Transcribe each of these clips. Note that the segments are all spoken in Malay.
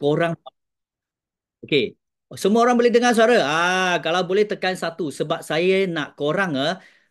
Korang. Okey. Semua orang boleh dengar suara. Kalau boleh tekan satu sebab saya nak korang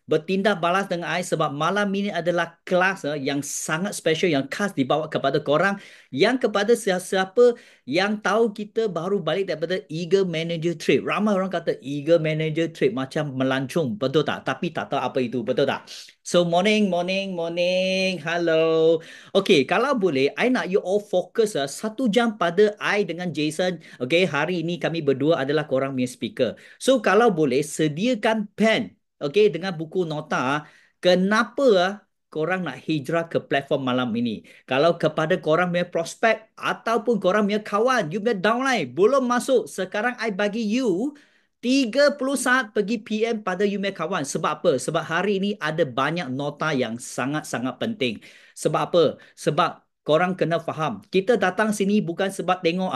bertindak balas dengan saya sebab malam ini adalah kelas yang sangat special yang khas dibawa kepada korang yang kepada siapa yang tahu kita baru balik daripada Eagle Manager Trip. Ramai orang kata Eagle Manager Trip macam melancong, betul tak? Tapi tak tahu apa itu, betul tak? So morning, morning, morning. Hello. Okay, kalau boleh, I nak you all fokus 1 jam pada I dengan Jason. Okay, hari ini kami berdua adalah korang punya speaker. So, kalau boleh, sediakan pen. Okay, dengan buku nota. Kenapa korang nak hijrah ke platform malam ini? Kalau kepada korang punya prospek ataupun korang punya kawan, you punya downline, belum masuk. Sekarang I bagi you 30 saat pergi PM pada you punya kawan. Sebab apa? Sebab hari ini ada banyak nota yang sangat-sangat penting. Sebab apa? Sebab korang kena faham. Kita datang sini bukan sebab tengok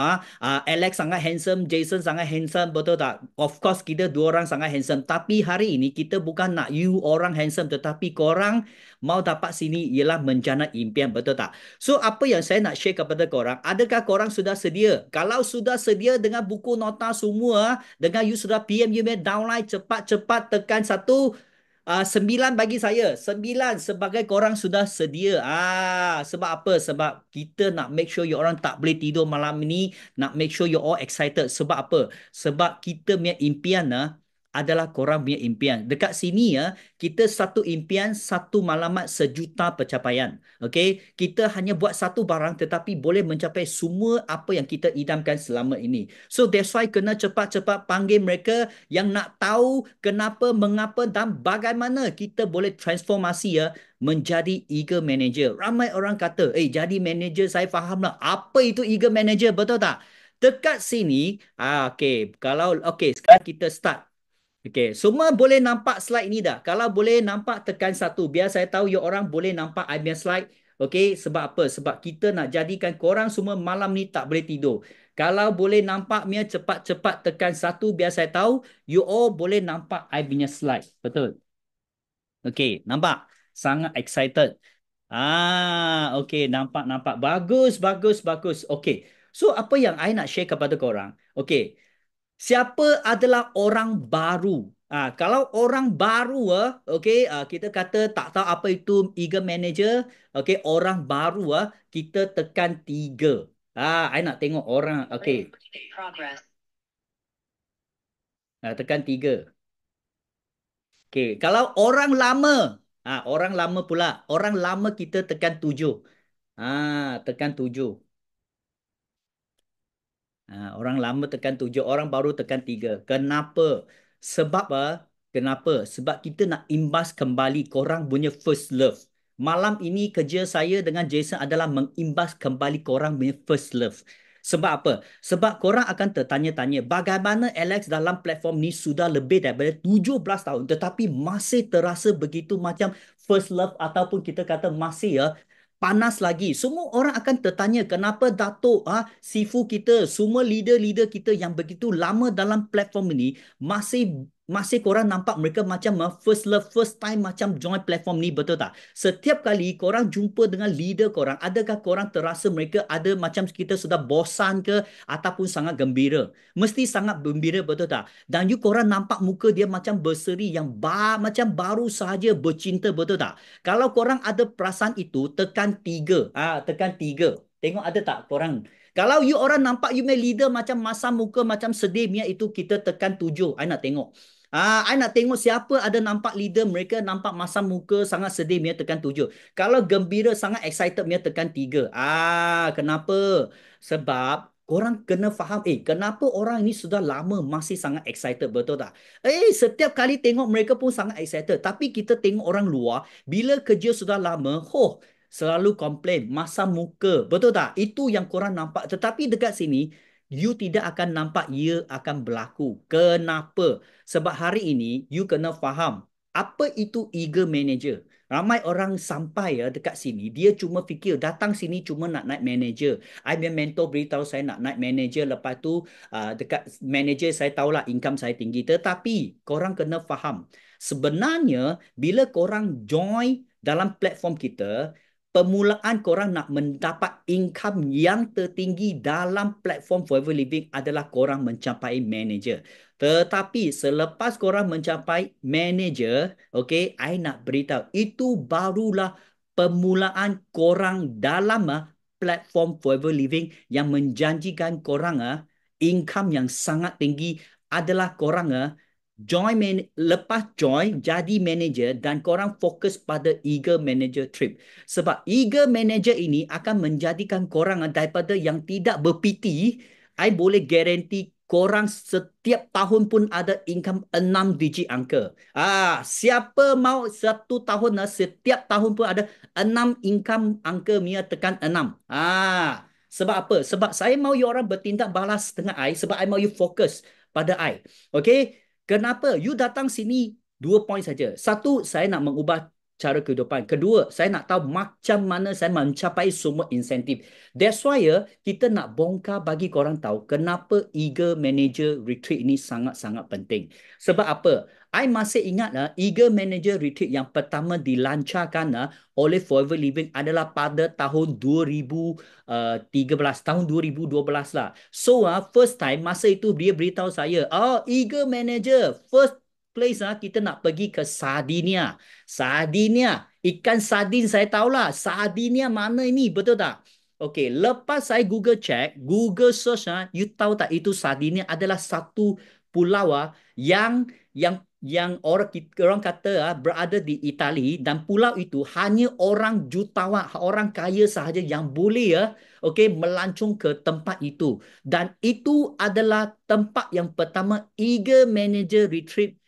Alex sangat handsome, Jason sangat handsome, betul tak? Of course kita dua orang sangat handsome. Tapi hari ini kita bukan nak you orang handsome, tetapi korang mau dapat sini ialah menjana impian, betul tak? So apa yang saya nak share kepada korang? Adakah korang sudah sedia? Kalau sudah sedia dengan buku nota semua, dengan you sudah PM you punya downline, cepat-cepat tekan satu. 9 bagi saya. 9 sebagai korang sudah sedia. Sebab apa? Sebab kita nak make sure you orang tak boleh tidur malam ini. Nak make sure you all excited. Sebab apa? Sebab kita punya impian adalah korang punya impian. Dekat sini kita satu impian, satu malamat, 1 juta pencapaian. Okay? Kita hanya buat satu barang tetapi boleh mencapai semua apa yang kita idamkan selama ini. So that's why kena cepat-cepat panggil mereka yang nak tahu kenapa, mengapa dan bagaimana kita boleh transformasi menjadi eager manager. Ramai orang kata, jadi manager saya faham lah. Apa itu eager manager, betul tak? Dekat sini, okay, kalau okay, sekarang kita start. Okay, semua boleh nampak slide ini dah. Kalau boleh nampak tekan satu. Biar saya tahu you orang boleh nampak I punya slide. Okay, sebab apa? Sebab kita nak jadikan korang semua malam ni tak boleh tidur. Kalau boleh nampak Mia cepat-cepat tekan satu biar saya tahu you all boleh nampak I punya slide. Betul. Okay, nampak? Sangat excited. Okay, nampak. Bagus, bagus, bagus. Okay. So, apa yang I nak share kepada korang? Okay. Siapa adalah orang baru? Kalau orang baru, okay, kita kata tak tahu apa itu eager manager, okay, orang baru, kita tekan 3. I nak tengok orang, okay, tekan 3. Okay, kalau orang lama pula, orang lama kita tekan 7. Tekan 7. Orang lama tekan 7, orang baru tekan 3. Kenapa? Sebab kenapa? Sebab kita nak imbas kembali korang punya first love. Malam ini kerja saya dengan Jason adalah mengimbas kembali korang punya first love. Sebab apa? Sebab korang akan tertanya-tanya bagaimana Alex dalam platform ni sudah lebih daripada 17 tahun tetapi masih terasa begitu macam first love ataupun kita kata masih panas lagi. Semua orang akan tertanya kenapa Datuk, Sifu kita, semua leader-leader kita yang begitu lama dalam platform ini masih korang nampak mereka macam first love, first time macam join platform ni, betul tak? Setiap kali korang jumpa dengan leader korang, adakah korang terasa mereka ada macam kita sudah bosan ke ataupun sangat gembira? Mesti sangat gembira, betul tak? Dan you korang nampak muka dia macam berseri yang macam baru sahaja bercinta, betul tak? Kalau korang ada perasaan itu, tekan 3. Tekan 3. Tengok ada tak korang? Kalau you orang nampak you punya leader macam masam muka macam sedih Mia itu kita tekan 7. I nak tengok. I nak tengok siapa ada nampak leader mereka nampak masam muka sangat sedih Mia tekan 7. Kalau gembira sangat excited Mia tekan 3. Kenapa? Sebab korang kena faham, kenapa orang ini sudah lama masih sangat excited, betul tak? Setiap kali tengok mereka pun sangat excited. Tapi kita tengok orang luar, bila kerja sudah lama, selalu komplain, masam muka. Betul tak? Itu yang korang nampak. Tetapi dekat sini, you tidak akan nampak ia akan berlaku. Kenapa? Sebab hari ini, you kena faham, apa itu eager manager? Ramai orang sampai dekat sini, dia cuma fikir datang sini cuma nak naik manager. I punya mentor beritahu saya nak naik manager. Lepas tu dekat manager saya tahulah income saya tinggi. Tetapi korang kena faham. Sebenarnya bila korang join dalam platform kita, permulaan korang nak mendapat income yang tertinggi dalam platform Forever Living adalah korang mencapai manager. Tetapi selepas korang mencapai manager, okay, I nak beritahu, itu barulah permulaan korang dalam platform Forever Living yang menjanjikan korang income yang sangat tinggi adalah korang lepas join jadi manager dan korang fokus pada Eager Manager Trip. Sebab Eager Manager ini akan menjadikan korang daripada yang tidak berpiti, I boleh guarantee korang setiap tahun pun ada income 6 digit angka. Siapa mau satu tahun setiap tahun pun ada 6 income angka Mia tekan 6. Sebab apa? Sebab saya mau you orang bertindak balas dengan I sebab I mau you fokus pada I. Okay? Kenapa? You datang sini 2 poin saja. Satu, saya nak mengubah cara kehidupan. Kedua, saya nak tahu macam mana saya mencapai semua insentif. That's why kita nak bongkar bagi korang tahu kenapa Eager Manager Retreat ini sangat-sangat penting. Sebab apa? I masih ingat Eager Manager Retreat yang pertama dilancarkan oleh Forever Living adalah pada tahun 2013, tahun 2012 lah. So first time masa itu dia beritahu saya, Eager Manager, first place kita nak pergi ke Sardinia. Sardinia, ikan sardin saya tahulah. Sardinia mana ini, betul tak? Okay, lepas saya Google check, Google search you tahu tak itu Sardinia adalah satu pulau yang orang kata berada di Itali dan pulau itu hanya orang jutawan, orang kaya sahaja yang boleh melancong ke tempat itu. Dan itu adalah tempat yang pertama Eager Manager Retreat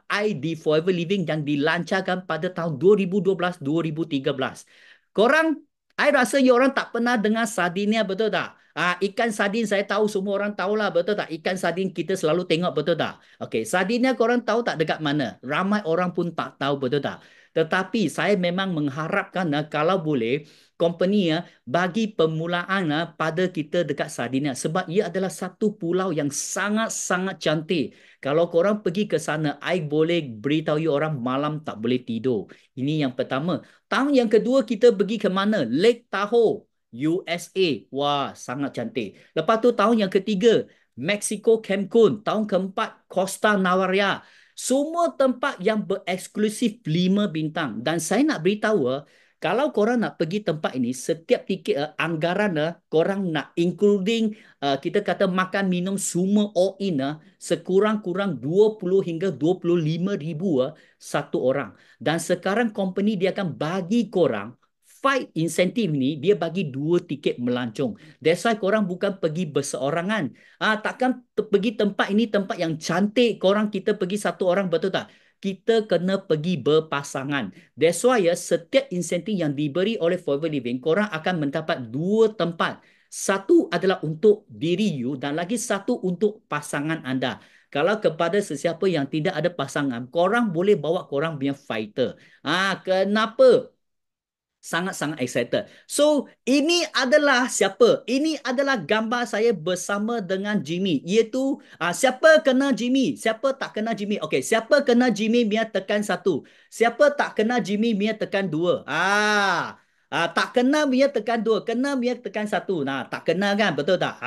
ID Forever Living yang dilancarkan pada tahun 2012-2013. Korang, I rasa you orang tak pernah dengar Sardinia, betul tak? Ikan sardin saya tahu semua orang tahulah, betul tak? Ikan sardin kita selalu tengok, betul tak? Okey, Sardinia korang tahu tak dekat mana? Ramai orang pun tak tahu, betul tak? Tetapi saya memang mengharapkan kalau boleh company bagi permulaan pada kita dekat Sardinia sebab ia adalah satu pulau yang sangat-sangat cantik. Kalau korang pergi ke sana, I boleh beritahu you orang malam tak boleh tidur. Ini yang pertama. Tahun yang kedua kita pergi ke mana? Lake Tahoe, USA. Wah, sangat cantik. Lepas tu tahun yang ketiga, Mexico Cancun. Tahun keempat, Costa Navarra. Semua tempat yang bereksklusif 5 bintang. Dan saya nak beritahu, kalau korang nak pergi tempat ini, setiap tiket anggaran korang nak including kita kata makan minum semua all in sekurang-kurang 20 hingga 25 ribu satu orang. Dan sekarang company dia akan bagi korang fight insentif ni, dia bagi 2 tiket melancong. That's why korang bukan pergi berseorangan. Takkan pergi tempat ini tempat yang cantik korang kita pergi satu orang, betul tak? Kita kena pergi berpasangan. That's why setiap insentif yang diberi oleh Forever Living, korang akan mendapat 2 tempat. Satu adalah untuk diri you dan lagi satu untuk pasangan anda. Kalau kepada sesiapa yang tidak ada pasangan, korang boleh bawa korang punya fighter. Kenapa? Sangat-sangat excited. So, ini adalah siapa? Ini adalah gambar saya bersama dengan Jimmy. Iaitu, siapa kena Jimmy? Siapa tak kena Jimmy? Okey, siapa kena Jimmy, Mia tekan 1. Siapa tak kena Jimmy, Mia tekan 2. Tak kena Mia tekan 2. Kena Mia tekan 1. Nah, tak kena kan? Betul tak?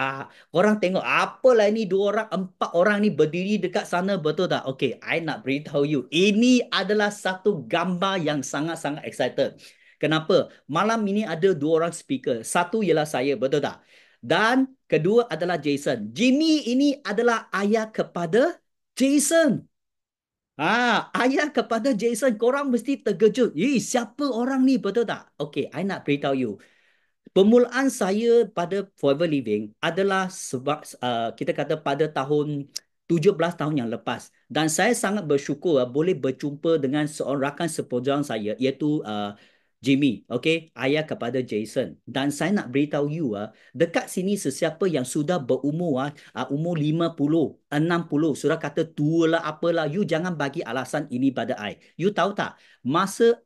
Korang tengok, apalah ini 2 orang, 4 orang ni berdiri dekat sana. Betul tak? Okey, I nak beritahu you. Ini adalah satu gambar yang sangat-sangat excited. Kenapa? Malam ini ada 2 orang speaker. Satu ialah saya, betul tak? Dan kedua adalah Jason. Jimmy ini adalah ayah kepada Jason. Ayah kepada Jason. Korang mesti terkejut. Siapa orang ni, betul tak? Okay, I nak beritahu you. Permulaan saya pada Forever Living adalah sebab kita kata pada tahun 17 tahun yang lepas. Dan saya sangat bersyukur boleh berjumpa dengan seorang rakan seperjuangan saya iaitu Jimmy, okay, ayah kepada Jason. Dan saya nak beritahu you dekat sini sesiapa yang sudah berumur umur 50, 60, sudah kata tua lah apalah, you jangan bagi alasan ini pada I. You tahu tak? Masa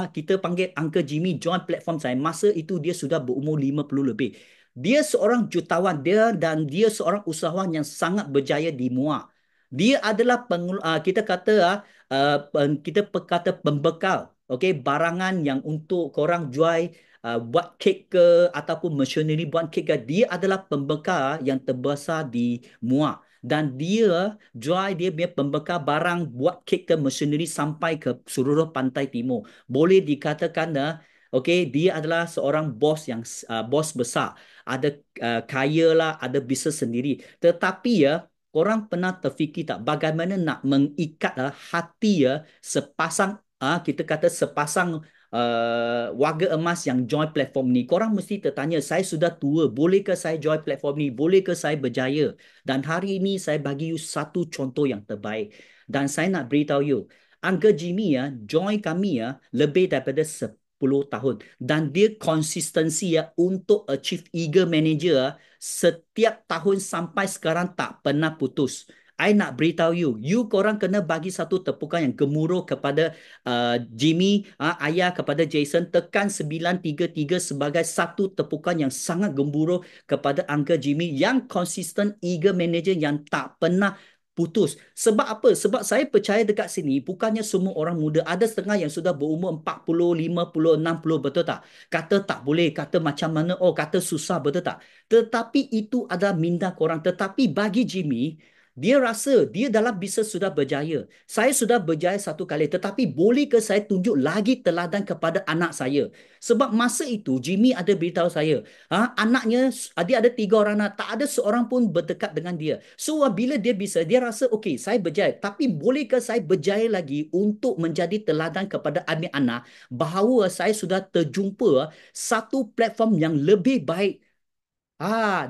kita panggil Uncle Jimmy join platform saya, masa itu dia sudah berumur 50 lebih. Dia seorang jutawan dan dia seorang usahawan yang sangat berjaya di Muar. Dia adalah kita kata kita kata pembekal okey, barangan yang untuk korang jual, buat kek ke ataupun machinery buat kek ke, dia adalah pembekal yang terbesar di Muar. Dan dia jual dia punya pembekal barang buat kek ke machinery sampai ke seluruh pantai timur. Boleh dikatakan okey, dia adalah seorang bos yang bos besar. Ada kaya lah, ada bisnes sendiri. Tetapi korang pernah terfikir tak bagaimana nak mengikat hati sepasang kita kata sepasang warga emas yang join platform ni. Korang mesti tertanya, saya sudah tua, bolehkah saya join platform ni? Bolehkah saya berjaya? Dan hari ini saya bagi you satu contoh yang terbaik. Dan saya nak beritahu you, Uncle Jimmy join kami lebih daripada 10 tahun. Dan dia konsistensi untuk achieve Eagle Manager setiap tahun sampai sekarang tak pernah putus. I nak beritahu you korang kena bagi satu tepukan yang gemuruh kepada Jimmy, ayah kepada Jason, tekan 933 sebagai satu tepukan yang sangat gemuruh kepada Uncle Jimmy yang konsisten Eagle Manager yang tak pernah putus. Sebab apa? Sebab saya percaya dekat sini bukannya semua orang muda, ada setengah yang sudah berumur 40, 50, 60, betul tak? Kata tak boleh, kata macam mana, kata susah, betul tak? Tetapi itu adalah minda korang. Tetapi bagi Jimmy, dia rasa dia dalam bisnes sudah berjaya. Saya sudah berjaya satu kali, tetapi bolehkah saya tunjuk lagi teladan kepada anak saya? Sebab masa itu Jimmy ada beritahu saya, anaknya, dia ada 3 orang anak, tak ada seorang pun berdekat dengan dia. So bila dia bisa, dia rasa okey, saya berjaya, tapi bolehkah saya berjaya lagi untuk menjadi teladan kepada anak-anak bahawa saya sudah terjumpa satu platform yang lebih baik.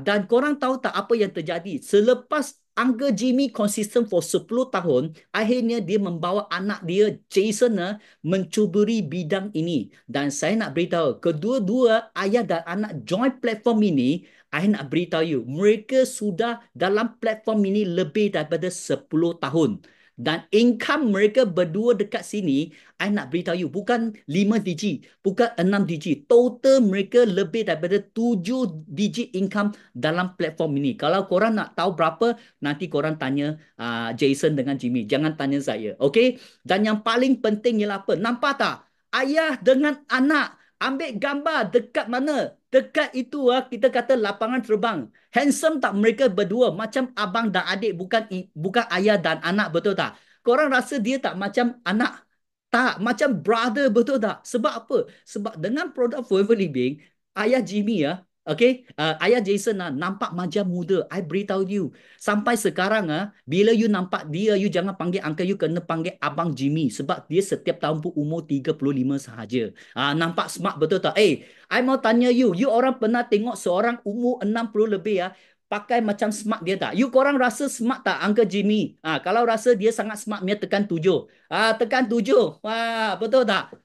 Dan korang tahu tak apa yang terjadi? Selepas Uncle Jimmy konsisten for 10 tahun, akhirnya dia membawa anak dia, Jason, mencuburi bidang ini. Dan saya nak beritahu, kedua-dua ayah dan anak join platform ini, saya nak beritahu you, mereka sudah dalam platform ini lebih daripada 10 tahun. Dan income mereka berdua dekat sini, I nak beritahu you, bukan 5 digit, bukan 6 digit. Total mereka lebih daripada 7 digit income dalam platform ini. Kalau korang nak tahu berapa, nanti korang tanya Jason dengan Jimmy. Jangan tanya saya. Okay? Dan yang paling penting ialah apa? Nampak tak? Ayah dengan anak ambil gambar dekat mana? Dekat itu kita kata lapangan terbang. Handsome tak mereka berdua? Macam abang dan adik, bukan ayah dan anak, betul tak? Korang rasa dia tak macam anak? Tak, macam brother, betul tak? Sebab apa? Sebab dengan produk Forever Living, ayah Jimmy ayah Jason nampak macam muda. I beritahu you, sampai sekarang bila you nampak dia, you jangan panggil uncle, you kena panggil abang Jimmy. Sebab dia setiap tahun pun umur 35 sahaja. Nampak smart, betul tak? I mau tanya you orang pernah tengok seorang umur 60 lebih pakai macam smart dia tak? You korang rasa smart tak Uncle Jimmy? Kalau rasa dia sangat smart, dia tekan 7. Tekan 7. Betul tak?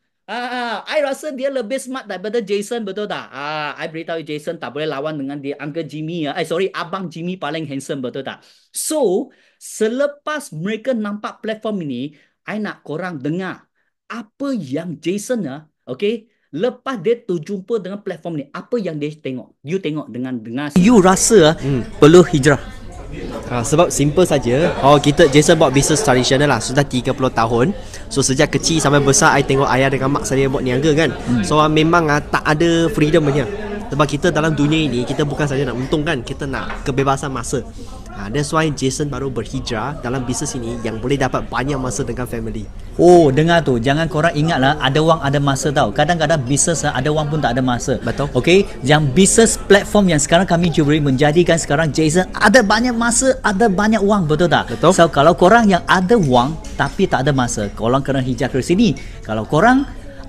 I rasa dia lebih smart daripada Jason, betul tak? I beritahu Jason tak boleh lawan dengan dia. Uncle Jimmy Abang Jimmy paling handsome, betul tak? So, selepas mereka nampak platform ini, I nak korang dengar apa yang Jason lepas dia terjumpa dengan platform ni, apa yang dia tengok? You tengok dengan dengar. You rasa perlu hijrah? Sebab simple saja. Jason buat bisnes tradisional lah, sudah 30 tahun. So sejak kecil sampai besar, I tengok ayah dengan mak saya buat niaga kan. So memang tak ada freedom banyak. Sebab kita dalam dunia ini, kita bukan saja nak untung kan, kita nak kebebasan masa. That's why Jason baru berhijrah dalam bisnes ini yang boleh dapat banyak masa dengan family. Dengar tu, jangan korang ingatlah ada wang ada masa tau. Kadang-kadang bisnes ada wang pun tak ada masa. Betul. Okay, yang bisnes platform yang sekarang kami cuburi menjadikan sekarang Jason ada banyak masa, ada banyak wang, betul tak? Betul. So kalau korang yang ada wang tapi tak ada masa, korang kena hijrah ke sini. Kalau korang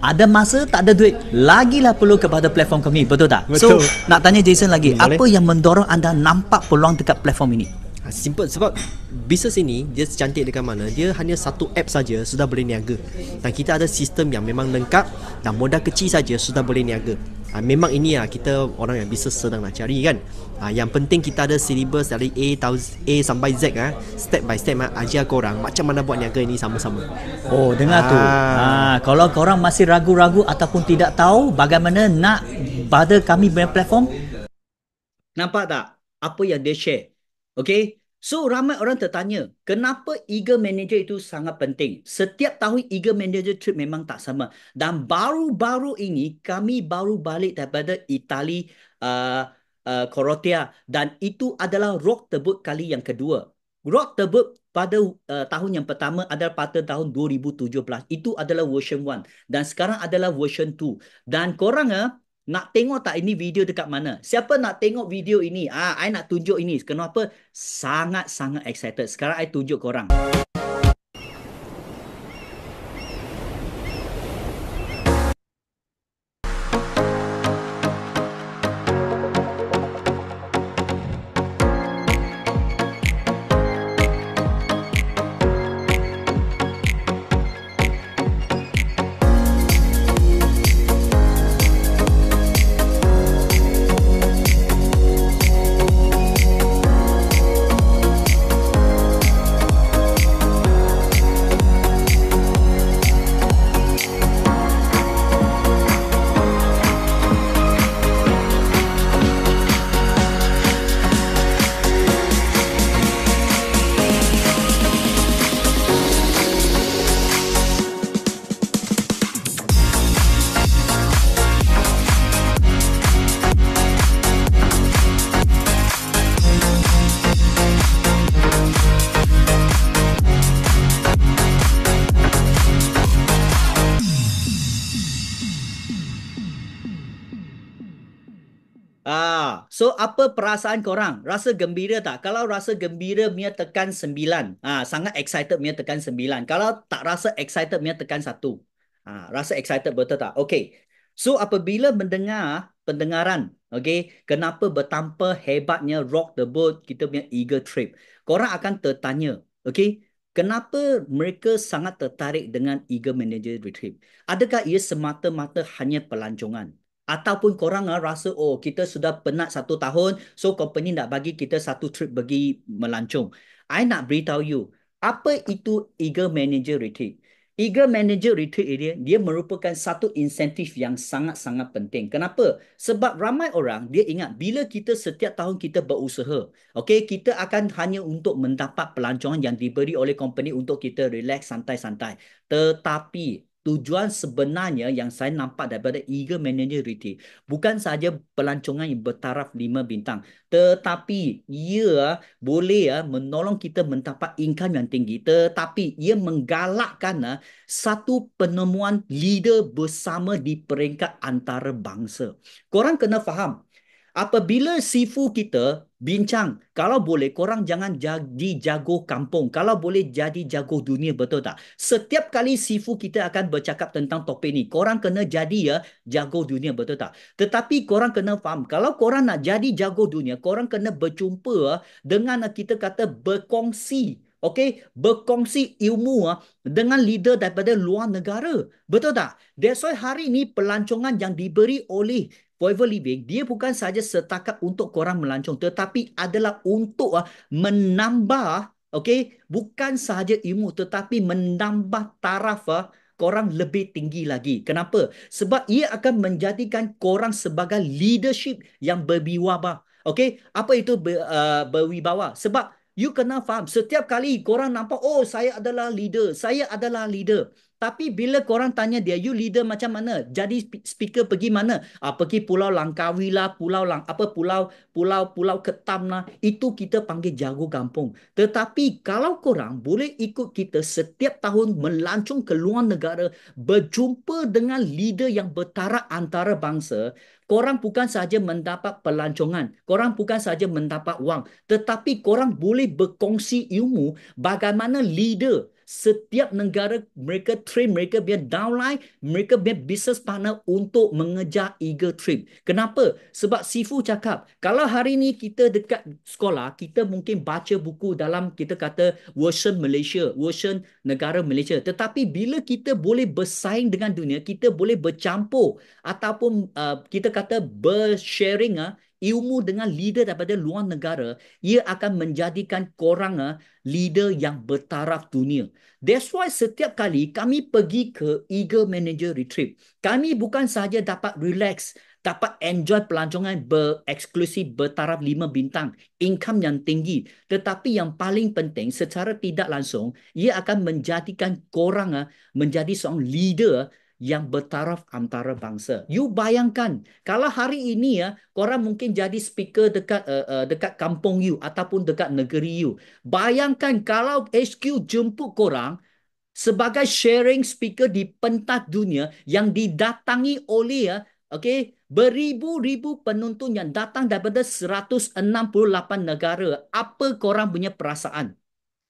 ada masa tak ada duit, lagilah perlu kepada platform kami, betul tak? Betul. So nak tanya Jason lagi, boleh. apa yang mendorong anda nampak peluang dekat platform ini? Simple, sebab bisnes ini dia secantik dekat mana, dia hanya satu app saja sudah boleh niaga. Dan kita ada sistem yang memang lengkap dan modal kecil saja sudah boleh niaga. Memang ini kita orang yang bisnes sedang nak cari kan. Yang penting kita ada syllabus dari A sampai Z step by step ajar korang macam mana buat niaga ini sama-sama. Dengar tu. Kalau korang masih ragu-ragu ataupun tidak tahu bagaimana nak pada kami punya platform, nampak tak apa yang dia share? Okay, So, ramai orang tertanya, kenapa Eagle Manager itu sangat penting? Setiap tahun Eagle Manager trip memang tak sama. Dan baru-baru ini, kami baru balik daripada Itali, Croatia. Dan itu adalah Rock the Boat kali yang kedua. Rock the Boat pada tahun yang pertama adalah pada tahun 2017. Itu adalah version 1. Dan sekarang adalah version 2. Dan korang nak tengok tak ini video dekat mana? Siapa nak tengok video ini? I nak tunjuk ini. Kenapa? Sangat-sangat excited. Sekarang I tunjuk korang. So apa perasaan korang? Rasa gembira tak? Kalau rasa gembira, Mia tekan 9. Sangat excited, Mia tekan 9. Kalau tak rasa excited, Mia tekan 1. Rasa excited betul tak? Okay. So apabila mendengar pendengaran, okay, kenapa betapa hebatnya Rock the Boat, kita punya Eagle Trip. Korang akan tertanya, okay, kenapa mereka sangat tertarik dengan Eagle Manager Retreat? Adakah ia semata-mata hanya pelancongan? Ataupun korang rasa, oh kita sudah penat 1 tahun, so company nak bagi kita satu trip pergi melancong. I nak beritahu you, apa itu Eagle Manager Retreat? Eagle Manager Retreat ini, dia merupakan satu insentif yang sangat-sangat penting. Kenapa? Sebab ramai orang, dia ingat bila kita setiap tahun kita berusaha, okay, kita akan hanya untuk mendapat pelancongan yang diberi oleh company untuk kita relax, santai-santai. Tetapi tujuan sebenarnya yang saya nampak daripada Eagle Manager Retreat bukan sahaja pelancongan yang bertaraf 5 bintang, tetapi ia boleh menolong kita mendapat income yang tinggi, tetapi ia menggalakkan satu penemuan leader bersama di peringkat antarabangsa. Korang kena faham, apabila sifu kita bincang, kalau boleh korang jangan jadi jago kampung, kalau boleh jadi jago dunia, betul tak? Setiap kali sifu kita akan bercakap tentang topik ni, korang kena jadi jago dunia, betul tak? Tetapi korang kena faham, kalau korang nak jadi jago dunia, korang kena berjumpa dengan kita kata berkongsi. Okay, berkongsi ilmu dengan leader daripada luar negara. Betul tak? That's why hari ini pelancongan yang diberi oleh Forever Living, dia bukan saja setakat untuk korang melancong, tetapi adalah untuk menambah, okay, bukan sahaja ilmu, tetapi menambah taraf korang lebih tinggi lagi. Kenapa? Sebab ia akan menjadikan korang sebagai leadership yang berwibawa. Okay, apa itu berwibawa? Sebab you kena faham, setiap kali korang nampak, oh saya adalah leader, saya adalah leader. Tapi bila korang tanya dia, you leader macam mana? Jadi speaker pergi mana? Pergi Pulau Langkawi lah, Pulau Ketam lah. Itu kita panggil jago kampung. Tetapi kalau korang boleh ikut kita setiap tahun melancong ke luar negara, berjumpa dengan leader yang bertaraf antarabangsa, korang bukan sahaja mendapat pelancongan, korang bukan sahaja mendapat wang, tetapi korang boleh berkongsi ilmu bagaimana leader setiap negara mereka train mereka biar downline, mereka biar business partner untuk mengejar Eagle Trip. Kenapa? Sebab Sifu cakap, kalau hari ni kita dekat sekolah, kita mungkin baca buku dalam kita kata version Malaysia, version negara Malaysia. Tetapi bila kita boleh bersaing dengan dunia, kita boleh bercampur ataupun kita kata bersharing ilmu dengan leader daripada luar negara, ia akan menjadikan korang leader yang bertaraf dunia. That's why setiap kali kami pergi ke Eagle Manager Retreat, kami bukan sahaja dapat relax, dapat enjoy pelancongan bereksklusif bertaraf 5 bintang, income yang tinggi. Tetapi yang paling penting, secara tidak langsung, ia akan menjadikan korang menjadi seorang leader yang bertaraf antara bangsa. You bayangkan, kalau hari ini korang mungkin jadi speaker dekat kampung you ataupun dekat negeri you. Bayangkan kalau HQ jemput korang sebagai sharing speaker di pentas dunia yang didatangi oleh beribu-ribu penonton yang datang daripada 168 negara. Apa korang punya perasaan?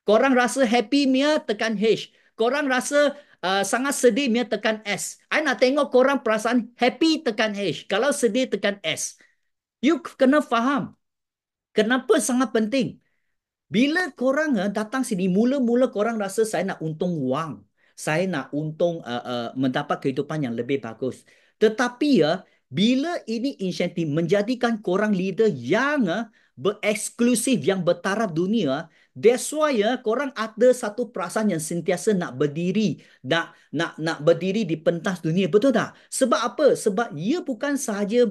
Korang rasa happy Mia tekan H. Korang rasa sangat sedih Mia tekan S. I nak tengok korang perasaan happy tekan H. Kalau sedih tekan S. You kena faham. Kenapa sangat penting? Bila korang datang sini, mula-mula korang rasa saya nak untung wang. Saya nak untung mendapat kehidupan yang lebih bagus. Tetapi bila ini insentif menjadikan korang leader yang bereksklusif, yang bertaraf dunia, that's why korang ada satu perasaan yang sentiasa nak berdiri, nak berdiri di pentas dunia. Betul tak? Sebab apa? Sebab ia bukan sahaja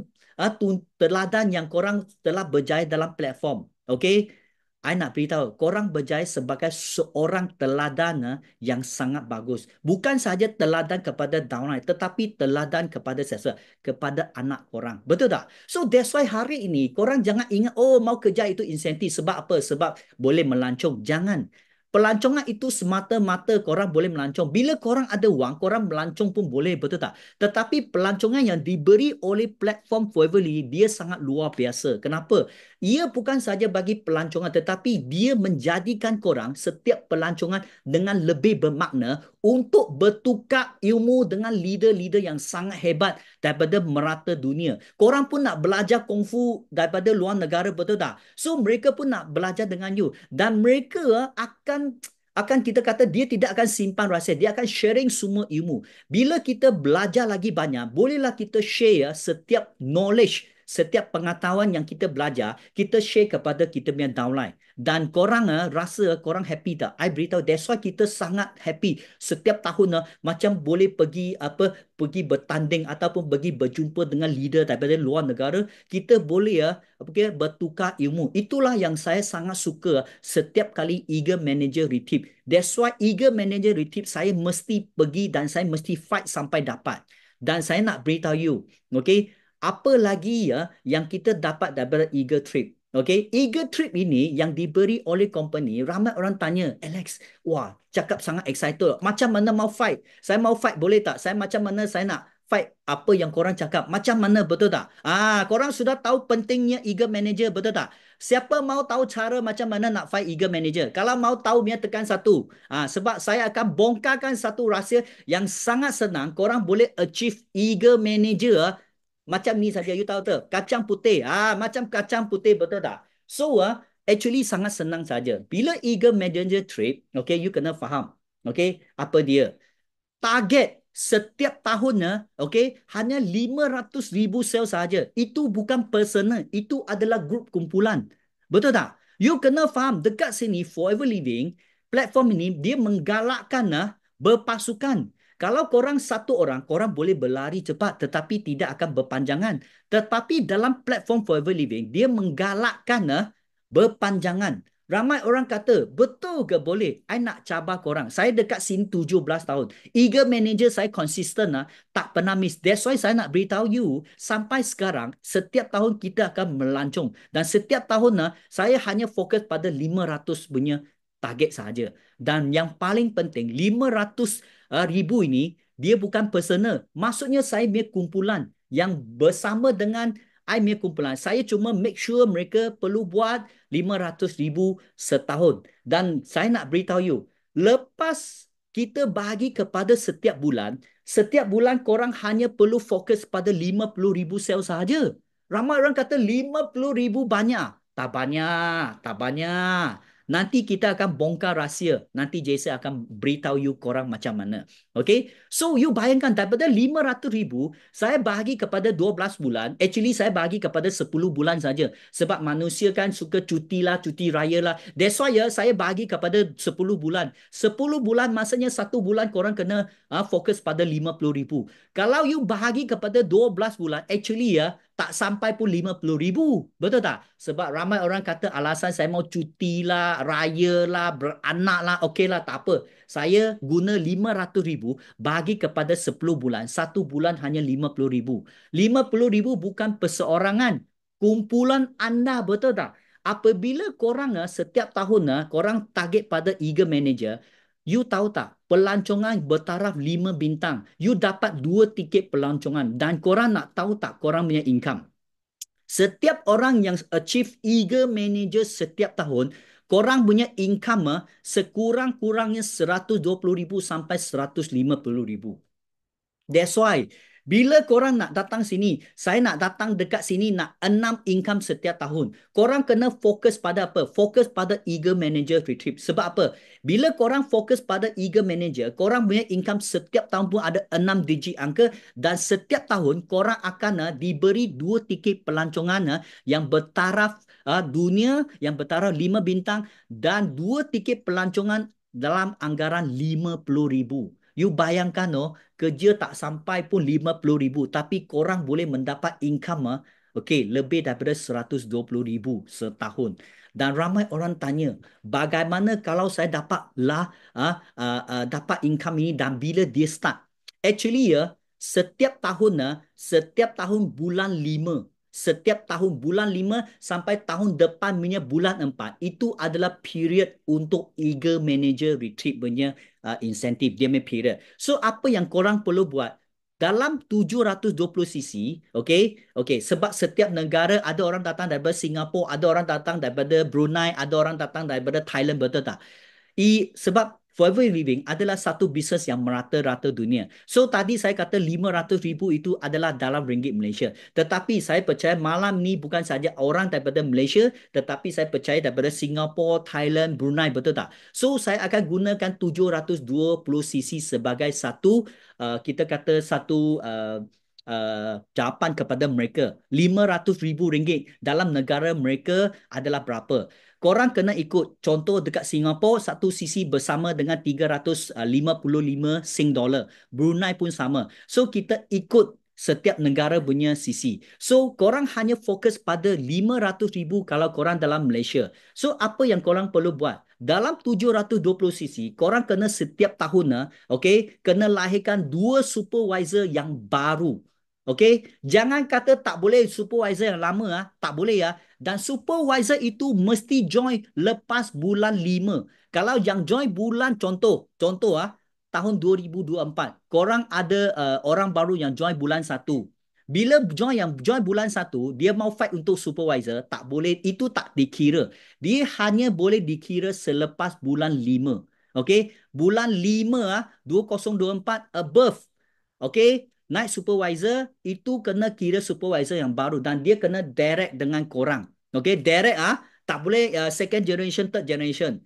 teladan yang korang telah berjaya dalam platform. Okay? I nak beritahu, korang berjaya sebagai seorang teladan yang sangat bagus. Bukan sahaja teladan kepada downline, tetapi teladan kepada sesama, kepada anak korang. Betul tak? So that's why hari ini, korang jangan ingat, oh mau kerja itu insentif. Sebab apa? Sebab boleh melancong. Jangan. Pelancongan itu semata-mata korang boleh melancong. Bila korang ada wang, korang melancong pun boleh. Betul tak? Tetapi pelancongan yang diberi oleh platform Foreverly, dia sangat luar biasa. Kenapa? Ia bukan saja bagi pelancongan, tetapi dia menjadikan korang setiap pelancongan dengan lebih bermakna untuk bertukar ilmu dengan leader-leader yang sangat hebat daripada merata dunia. Korang pun nak belajar kungfu daripada luar negara, betul tak? So mereka pun nak belajar dengan you. Dan mereka akan kita kata dia tidak akan simpan rahsia, dia akan sharing semua ilmu. Bila kita belajar lagi banyak, bolehlah kita share setiap knowledge, setiap pengetahuan yang kita belajar, kita share kepada kita punya downline. Dan korang rasa korang happy tak? I beritahu, that's why kita sangat happy. Setiap tahun macam boleh pergi bertanding ataupun pergi berjumpa dengan leader daripada luar negara, kita boleh bertukar ilmu. Itulah yang saya sangat suka setiap kali Eager Manager Retreat. That's why Eager Manager Retreat saya mesti pergi dan saya mesti fight sampai dapat. Dan saya nak beritahu you, okay, apa lagi yang kita dapat daripada Eager Trip. Okay, Eager Trip ini yang diberi oleh company, ramai orang tanya, Alex, wah, cakap sangat excited. Macam mana mau fight? Saya mau fight boleh tak? Saya macam mana saya nak fight apa yang korang cakap? Macam mana, betul tak? Korang sudah tahu pentingnya Eager Manager, betul tak? Siapa mau tahu cara macam mana nak fight Eager Manager? Kalau mau tahu, biar tekan satu. Sebab saya akan bongkarkan satu rahsia yang sangat senang. Korang boleh achieve Eager Manager macam ni saja, you tahu tak? Kacang putih. Macam kacang putih, betul tak? So, actually sangat senang saja. Bila Eager Manager Trip, okay, you kena faham. Okay, apa dia? Target setiap tahunnya, okay, hanya 500,000 sel saja. Itu bukan personal, itu adalah grup kumpulan. Betul tak? You kena faham, dekat sini Forever Living, platform ini dia menggalakkan berpasukan. Kalau korang satu orang, korang boleh berlari cepat tetapi tidak akan berpanjangan. Tetapi dalam platform Forever Living, dia menggalakkan berpanjangan. Ramai orang kata, betul ke boleh? I nak cabar korang. Saya dekat sini 17 tahun. Eager Manager saya konsisten tak pernah miss. That's why saya nak beritahu you, sampai sekarang, setiap tahun kita akan melancong. Dan setiap tahun saya hanya fokus pada 500 punya target sahaja. Dan yang paling penting, 500 ribu ini, dia bukan personal. Maksudnya saya punya kumpulan yang bersama dengan I punya kumpulan. Saya cuma make sure mereka perlu buat 500,000 setahun. Dan saya nak beritahu you, lepas kita bahagi kepada setiap bulan korang hanya perlu fokus pada 50,000 sel sahaja. Ramai orang kata 50,000 banyak. Tak banyak, tak banyak. Nanti kita akan bongkar rahsia. Nanti Jason akan beritahu you korang macam mana. Okay? So, you bayangkan daripada 500,000, saya bahagi kepada 12 bulan. Actually, saya bahagi kepada 10 bulan saja. Sebab manusia kan suka cuti lah, cuti raya lah. That's why ya, saya bahagi kepada 10 bulan. 10 bulan maksudnya 1 bulan korang kena fokus pada 50,000. Kalau you bahagi kepada 12 bulan, actually ya, tak sampai pun 50,000. Betul tak? Sebab ramai orang kata alasan saya mau cuti lah, raya lah, beranak lah, okey lah, tak apa. Saya guna 500,000 bagi kepada 10 bulan. 1 bulan hanya 50,000. 50,000 bukan perseorangan. Kumpulan anda, betul tak? Apabila korang setiap tahun korang target pada Eager Manager, you tahu tak, pelancongan bertaraf 5 bintang. You dapat 2 tiket pelancongan. Dan korang nak tahu tak korang punya income? Setiap orang yang achieve Eager Manager setiap tahun, korang punya income sekurang-kurangnya 120,000 sampai 150,000. That's why bila korang nak datang sini, saya nak datang dekat sini nak 6 income setiap tahun. Korang kena fokus pada apa? Fokus pada Eager Manager Retreat. Sebab apa? Bila korang fokus pada Eager Manager, korang punya income setiap tahun pun ada 6 digit angka dan setiap tahun korang akan diberi 2 tiket pelancongan yang bertaraf dunia, yang bertaraf 5 bintang dan 2 tiket pelancongan dalam anggaran 50,000. You bayangkan kerja tak sampai pun 50,000 tapi korang boleh mendapat income lebih daripada 120,000 setahun. Dan ramai orang tanya, bagaimana kalau saya dapat income ini dan bila dia start? Actually setiap tahun bulan 5, setiap tahun bulan 5 sampai tahun depan punya bulan 4 itu adalah period untuk Eager Manager Retreat punya insentif, dia punya period. So apa yang korang perlu buat? Dalam 720cc, sebab setiap negara ada orang datang daripada Singapura, ada orang datang daripada Brunei, ada orang datang daripada Thailand, betul tak? Sebab Forever Living adalah satu bisnes yang merata-rata dunia. So tadi saya kata 500,000 itu adalah dalam ringgit Malaysia. Tetapi saya percaya malam ni bukan saja orang daripada Malaysia, tetapi saya percaya daripada Singapura, Thailand, Brunei, betul tak? So saya akan gunakan 720cc sebagai satu kita kata satu jawapan kepada mereka. 500,000 ringgit dalam negara mereka adalah berapa? Korang kena ikut. Contoh dekat Singapura, satu sisi bersama dengan 355 Sing dollar. Brunei pun sama. So, kita ikut setiap negara punya sisi. So, korang hanya fokus pada 500,000 kalau korang dalam Malaysia. So, apa yang korang perlu buat? Dalam 720 cc, korang kena setiap tahun, kena lahirkan 2 supervisor yang baru. Jangan kata tak boleh supervisor yang lama, tak boleh ya. Dan supervisor itu mesti join lepas bulan 5. Kalau yang join bulan contoh tahun 2024, korang ada orang baru yang join bulan 1. Bila yang join bulan 1, dia mau fight untuk supervisor, tak boleh, itu tak dikira. Dia hanya boleh dikira selepas bulan 5. Bulan 5 2024 above. Naik supervisor itu kena kira supervisor yang baru dan dia kena direct dengan korang. Direct tak boleh second generation, third generation.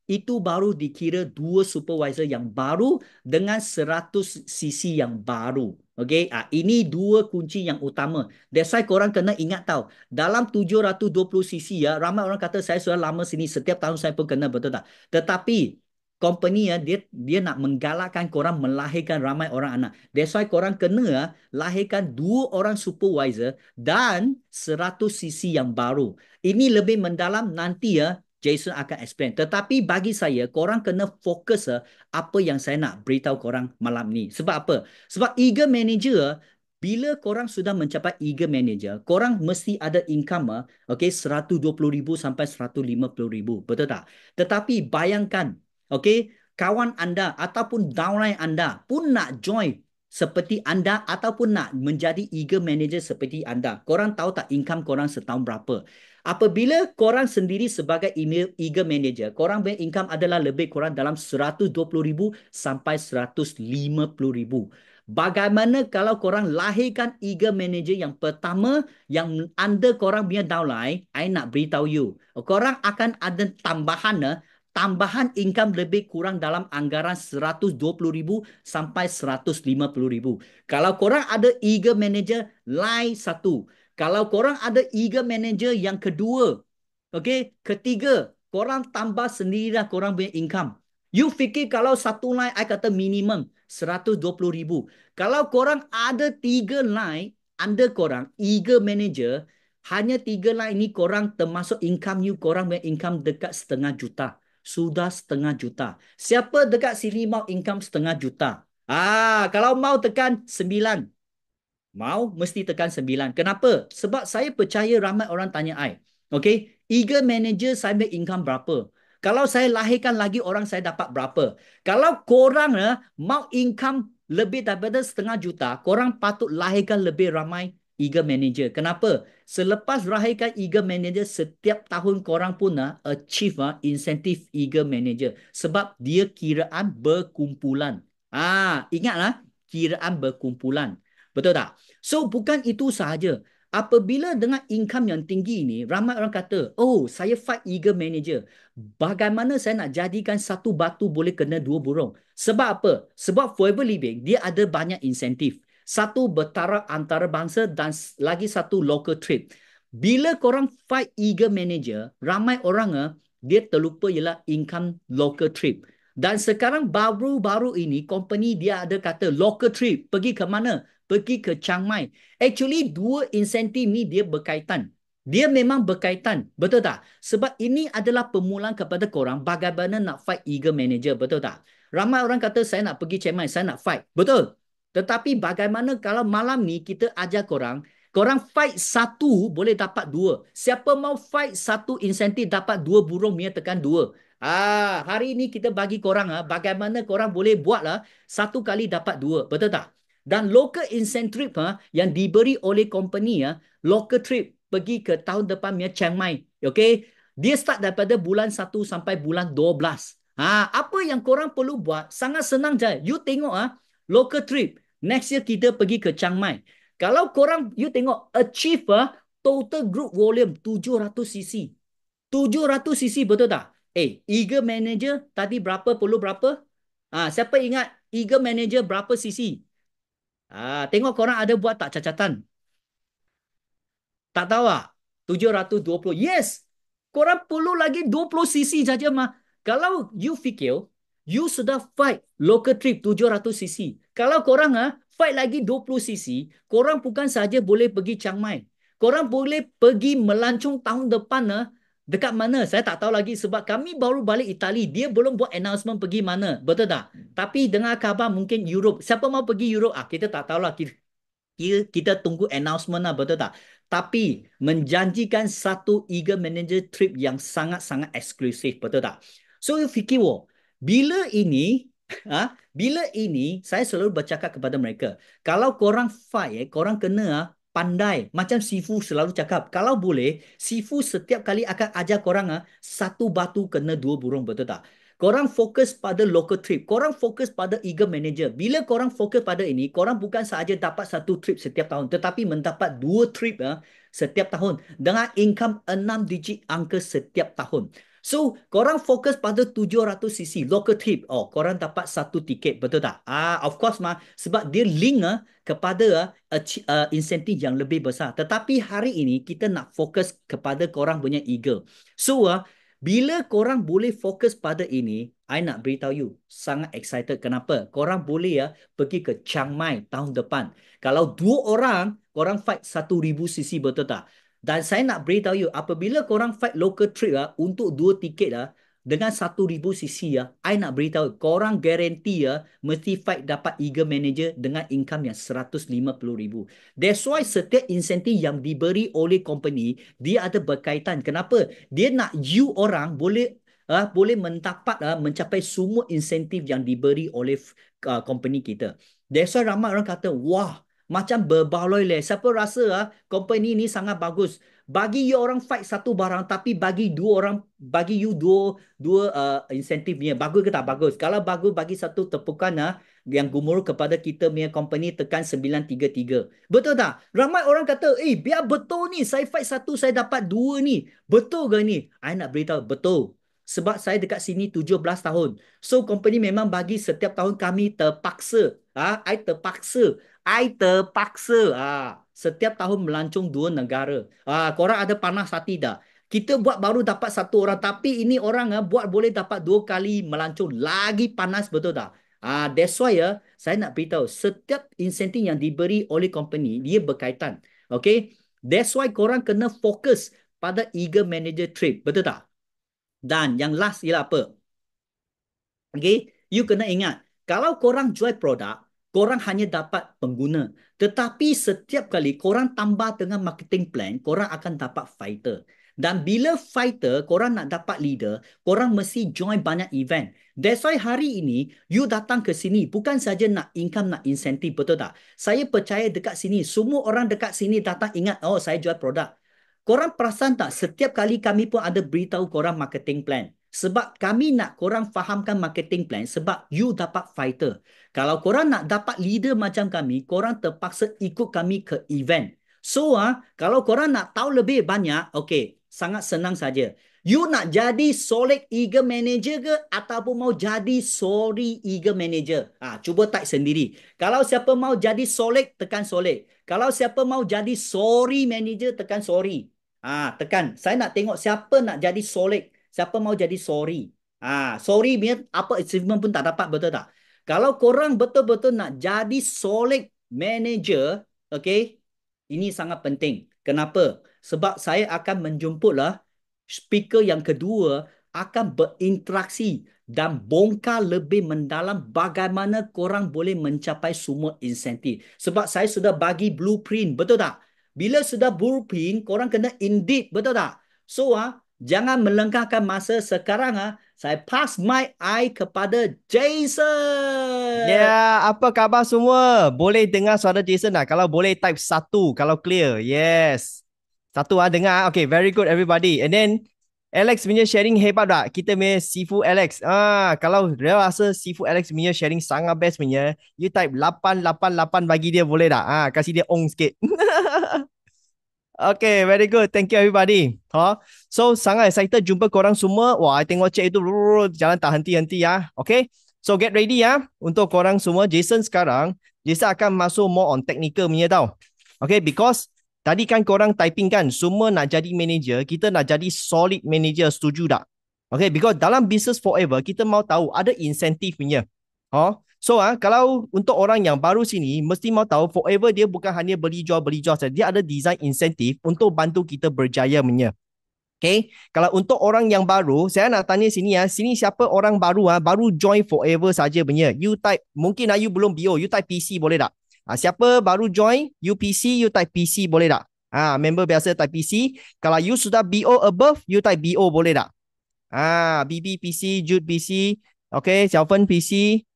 Itu baru dikira 2 supervisor yang baru dengan 100 cc yang baru. Ini 2 kunci yang utama. That's why korang kena ingat tahu. Dalam 720 cc ramai orang kata saya sudah lama sini, setiap tahun saya pun kena, betul tak? Tetapi company dia nak menggalakkan korang melahirkan ramai orang anak. That's why korang kena lahirkan 2 orang supervisor dan 100 cc yang baru. Ini lebih mendalam nanti Jason akan explain. Tetapi bagi saya, korang kena fokus apa yang saya nak beritahu korang malam ni. Sebab apa? Sebab Eager Manager, bila korang sudah mencapai Eager Manager, korang mesti ada income 120,000 sampai 150,000. Betul tak? Tetapi bayangkan, kawan anda ataupun downline anda pun nak join seperti anda ataupun nak menjadi Eager Manager seperti anda. Korang tahu tak income korang setahun berapa? Apabila korang sendiri sebagai Eager Manager, korang punya income adalah lebih kurang dalam 120,000 sampai 150,000. Bagaimana kalau korang lahirkan eager manager yang pertama yang under korang punya downline, I nak beritahu you. Korang akan ada tambahan income lebih kurang dalam anggaran 120,000 sampai 150,000. Kalau korang ada eager manager line satu. Kalau korang ada eager manager yang kedua, okay, ketiga, korang tambah sendirilah korang punya income. You fikir kalau satu line, I kata minimum 120,000. Kalau korang ada 3 line under korang, eager manager, hanya 3 line ini korang termasuk income you, korang punya income dekat 500,000. Sudah 500,000. Siapa dekat sini mau income 500,000? Kalau mau tekan 9. Mau mesti tekan 9. Kenapa? Sebab saya percaya ramai orang tanya I. Okay? Eager manager saya make income berapa? Kalau saya lahirkan lagi orang saya dapat berapa? Kalau korang mau income lebih daripada 500,000, korang patut lahirkan lebih ramai eager manager. Kenapa? Selepas lahirkan eager manager, setiap tahun korang pun achieve insentif eager manager. Sebab dia kiraan berkumpulan. Ingatlah, kiraan berkumpulan. Betul tak? So, bukan itu sahaja. Apabila dengan income yang tinggi ini, ramai orang kata, oh, saya fight eager manager. Bagaimana saya nak jadikan satu batu boleh kena dua burung? Sebab apa? Sebab Forever Living, dia ada banyak insentif. Satu bertaraf antarabangsa dan lagi satu local trade. Bila korang fight eager manager, ramai orang dia terlupa ialah income local trip. Dan sekarang baru-baru ini company dia ada kata local trip. Pergi ke mana? Pergi ke Chiang Mai. Actually, dua insentif ni dia berkaitan. Dia memang berkaitan. Betul tak? Sebab ini adalah permulaan kepada korang bagaimana nak fight eager manager. Betul tak? Ramai orang kata saya nak pergi Chiang Mai, saya nak fight. Betul. Tetapi bagaimana kalau malam ni kita ajar korang, korang fight satu boleh dapat dua. Siapa mau fight satu insentif dapat dua burung punya tekan dua. Hari ini kita bagi korang bagaimana korang boleh buatlah satu kali dapat dua. Betul tak? Dan local incentive yang diberi oleh company local trip pergi ke tahun depan punya Chiang Mai. Okay? Dia start daripada bulan 1 sampai bulan 12. Apa yang korang perlu buat? Sangat senang je. You tengok local trip. Next year kita pergi ke Chiang Mai. Kalau korang, you tengok achieve total group volume 700cc. 700cc betul tak? Eager manager tadi berapa perlu berapa? Siapa ingat eager manager berapa cc? Tengok korang ada buat tak catatan? Tak tahu tak? 720. Yes. Korang perlu lagi 20cc saja mah. Kalau you fikir, you sudah fight local trip 700cc. Kalau korang fight lagi 20cc, korang bukan saja boleh pergi Chiang Mai. Korang boleh pergi melancong tahun depan dekat mana? Saya tak tahu lagi sebab kami baru balik Itali. Dia belum buat announcement pergi mana. Betul tak? Tapi dengar khabar mungkin Europe. Siapa mau pergi Europe? Kita tak tahulah. Kita tunggu announcement lah, betul tak? Tapi menjanjikan satu eager manager trip yang sangat-sangat eksklusif, betul tak? So you fikir, bila ini, bila ini saya selalu bercakap kepada mereka, kalau korang fight, korang kena pandai. Macam Sifu selalu cakap, kalau boleh, Sifu setiap kali akan ajar korang satu batu kena dua burung, betul tak? Korang fokus pada local trip. Korang fokus pada eager manager. Bila korang fokus pada ini, korang bukan sahaja dapat satu trip setiap tahun, tetapi mendapat dua trip setiap tahun dengan income 6 digit angka setiap tahun. So, korang fokus pada 700cc local trip. Korang dapat satu tiket, betul tak? Of course sebab dia link kepada insentif yang lebih besar. Tetapi hari ini kita nak fokus kepada korang punya eager. So, bila korang boleh fokus pada ini, I nak beritahu you, sangat excited. Kenapa? Korang boleh pergi ke Chiang Mai tahun depan. Kalau dua orang, korang fight 1,000cc, betul tak? Dan saya nak beritahu you, apabila korang fight local trip untuk dua tiket dengan 1,000cc I nak beritahu, korang guarantee mesti fight dapat eager manager dengan income yang 150,000. That's why setiap insentif yang diberi oleh company, dia ada berkaitan. Kenapa? Dia nak you orang boleh boleh mencapai semua insentif yang diberi oleh company kita. That's why ramai orang kata, wah, macam berbaloi leh. Siapa rasa company ni sangat bagus. Bagi you orang fight satu barang, tapi bagi dua orang, bagi you dua insentif ni. Bagus ke tak bagus? Kalau bagus, bagi satu tepukan yang gumul kepada kita punya company tekan 933. Betul tak? Ramai orang kata, biar betul ni, saya fight satu, saya dapat dua ni. Betul ke ni? I nak beritahu, betul. Sebab saya dekat sini 17 tahun. So, company memang bagi setiap tahun kami terpaksa. I terpaksa. Setiap tahun melancong dua negara. Korang ada panas hati tak? Kita buat baru dapat satu orang. Tapi ini orang buat boleh dapat dua kali melancong. Lagi panas, betul tak? That's why saya nak beritahu. Setiap insentif yang diberi oleh company, dia berkaitan. Okay? That's why korang kena fokus pada eager manager trip. Betul tak? Dan yang last ialah apa? Okay? You kena ingat. Kalau korang jual produk, korang hanya dapat pengguna. Tetapi setiap kali korang tambah dengan marketing plan, korang akan dapat fighter. Dan bila fighter, korang nak dapat leader, korang mesti join banyak event. That's why hari ini, you datang ke sini, bukan saja nak income, nak insentif, betul tak? Saya percaya dekat sini, semua orang dekat sini datang ingat, oh saya jual produk. Korang perasan tak, setiap kali kami pun ada beritahu korang marketing plan. Sebab kami nak korang fahamkan marketing plan sebab you dapat fighter. Kalau korang nak dapat leader macam kami, korang terpaksa ikut kami ke event. So, kalau korang nak tahu lebih banyak, okay, sangat senang saja. You nak jadi solid eager manager ke ataupun mau jadi sorry eager manager? Cuba type sendiri. Kalau siapa mau jadi solid, tekan solid. Kalau siapa mau jadi sorry manager, tekan sorry. Tekan. Saya nak tengok siapa nak jadi solid. Siapa mau jadi sorry. Sorry punya apa achievement pun tak dapat, betul tak? Kalau korang betul-betul nak jadi solid manager, okay, ini sangat penting. Kenapa? Sebab saya akan menjemputlah speaker yang kedua akan berinteraksi dan bongkar lebih mendalam bagaimana korang boleh mencapai semua insentif. Sebab saya sudah bagi blueprint, betul tak? Bila sudah blueprint, korang kena indeed, betul tak? So, jangan melengkahkan masa sekarang. Saya pass mic kepada Jason. Ya, apa khabar semua? Boleh dengar suara Jason tak? Kalau boleh type satu, kalau clear. Yes. Satu dengar. Okay, very good everybody. And then Alex punya sharing hebat tak? Kita punya Sifu Alex. Kalau dia rasa Sifu Alex punya sharing sangat best punya, you type 888 bagi dia boleh tak? Kasih dia ong sikit. Okay, very good. Thank you everybody. So sangat excited jumpa korang semua. Wah, I tengok chat itu jalan tak henti-henti ya. Okay. So get ready ya untuk korang semua. Jason akan masuk more on technical punya tau. Okay, because tadi kan korang typing kan semua nak jadi manager, kita nak jadi solid manager, setuju tak? Okay, because dalam business forever kita mau tahu ada insentif punya. So kalau untuk orang yang baru sini mesti mau tahu forever dia bukan hanya beli jual saja. Dia ada design insentif untuk bantu kita berjaya punya. Okay, kalau untuk orang yang baru, saya nak tanya sini sini siapa orang baru baru join forever saja punya. You type, mungkin you belum BO, you type PC boleh tak? Siapa baru join, you PC, you type PC boleh tak? Member biasa type PC. Kalau you sudah BO above, you type BO boleh tak? BB PC, Jude PC, okay, Xiaofen PC,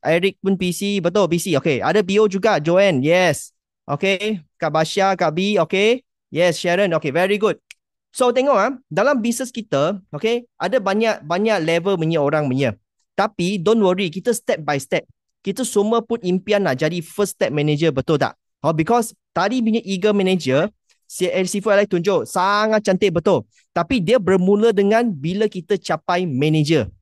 Eric pun PC, betul PC, okay. Ada BO juga, Joanne, yes. Okay, Kak Basya, Kak B, okay. Yes, Sharon, okay, very good. So tengok dalam bisnes kita, okay, ada banyak level punya orang punya. Tapi don't worry, kita step by step. Kita semua put impian nak jadi first step manager, betul tak? Because tadi punya eager manager, Sifu Alex tunjuk, sangat cantik, betul. Tapi dia bermula dengan bila kita capai manager.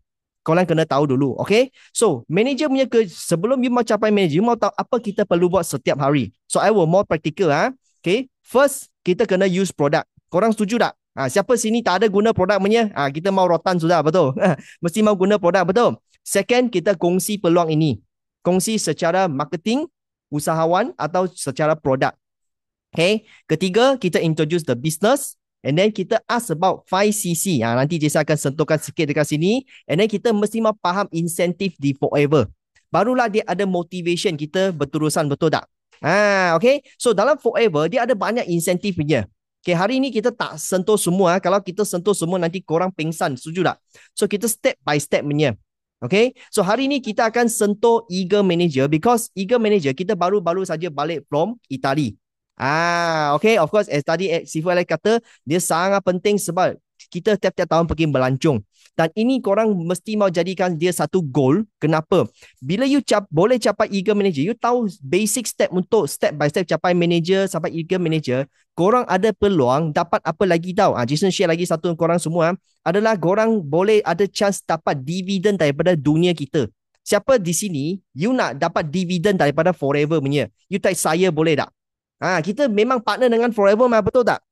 Korang kena tahu dulu, okay? So, manager punya sebelum you mau capai manager, you mau tahu apa kita perlu buat setiap hari. So, I will more practical, okay? First, kita kena use product. Korang setuju tak? Siapa sini tak ada guna produk punya? Kita mau rotan sudah, betul? Mesti mau guna produk, betul? Second, kita kongsi peluang ini. Kongsi secara marketing, usahawan atau secara produk. Okay? Ketiga, kita introduce the business. And then kita ask about 5cc. Nanti Jason akan sentuhkan sikit dekat sini. And then kita mesti mau faham insentif di forever. Barulah dia ada motivation kita berterusan, betul tak? Okay. So dalam forever, dia ada banyak insentif punya. Okay, hari ni kita tak sentuh semua. Kalau kita sentuh semua, nanti korang pengsan. Setuju tak? So kita step by step punya. Okay. So hari ni kita akan sentuh eager manager. Because eager manager, kita baru-baru saja balik from Italy. Okay, of course, as tadi Sifu Alex kata, dia sangat penting sebab kita tiap-tiap tahun pergi melancong. Dan ini korang mesti mau jadikan dia satu goal. Kenapa? Bila you boleh capai eager manager, you tahu basic step untuk step by step capai manager sampai eager manager, korang ada peluang dapat apa lagi tahu. Jason share lagi satu korang semua adalah korang boleh ada chance dapat dividen daripada dunia kita. Siapa di sini you nak dapat dividen daripada Forever punya? You type saya boleh tak? Kita memang partner dengan Forever mah, betul tak?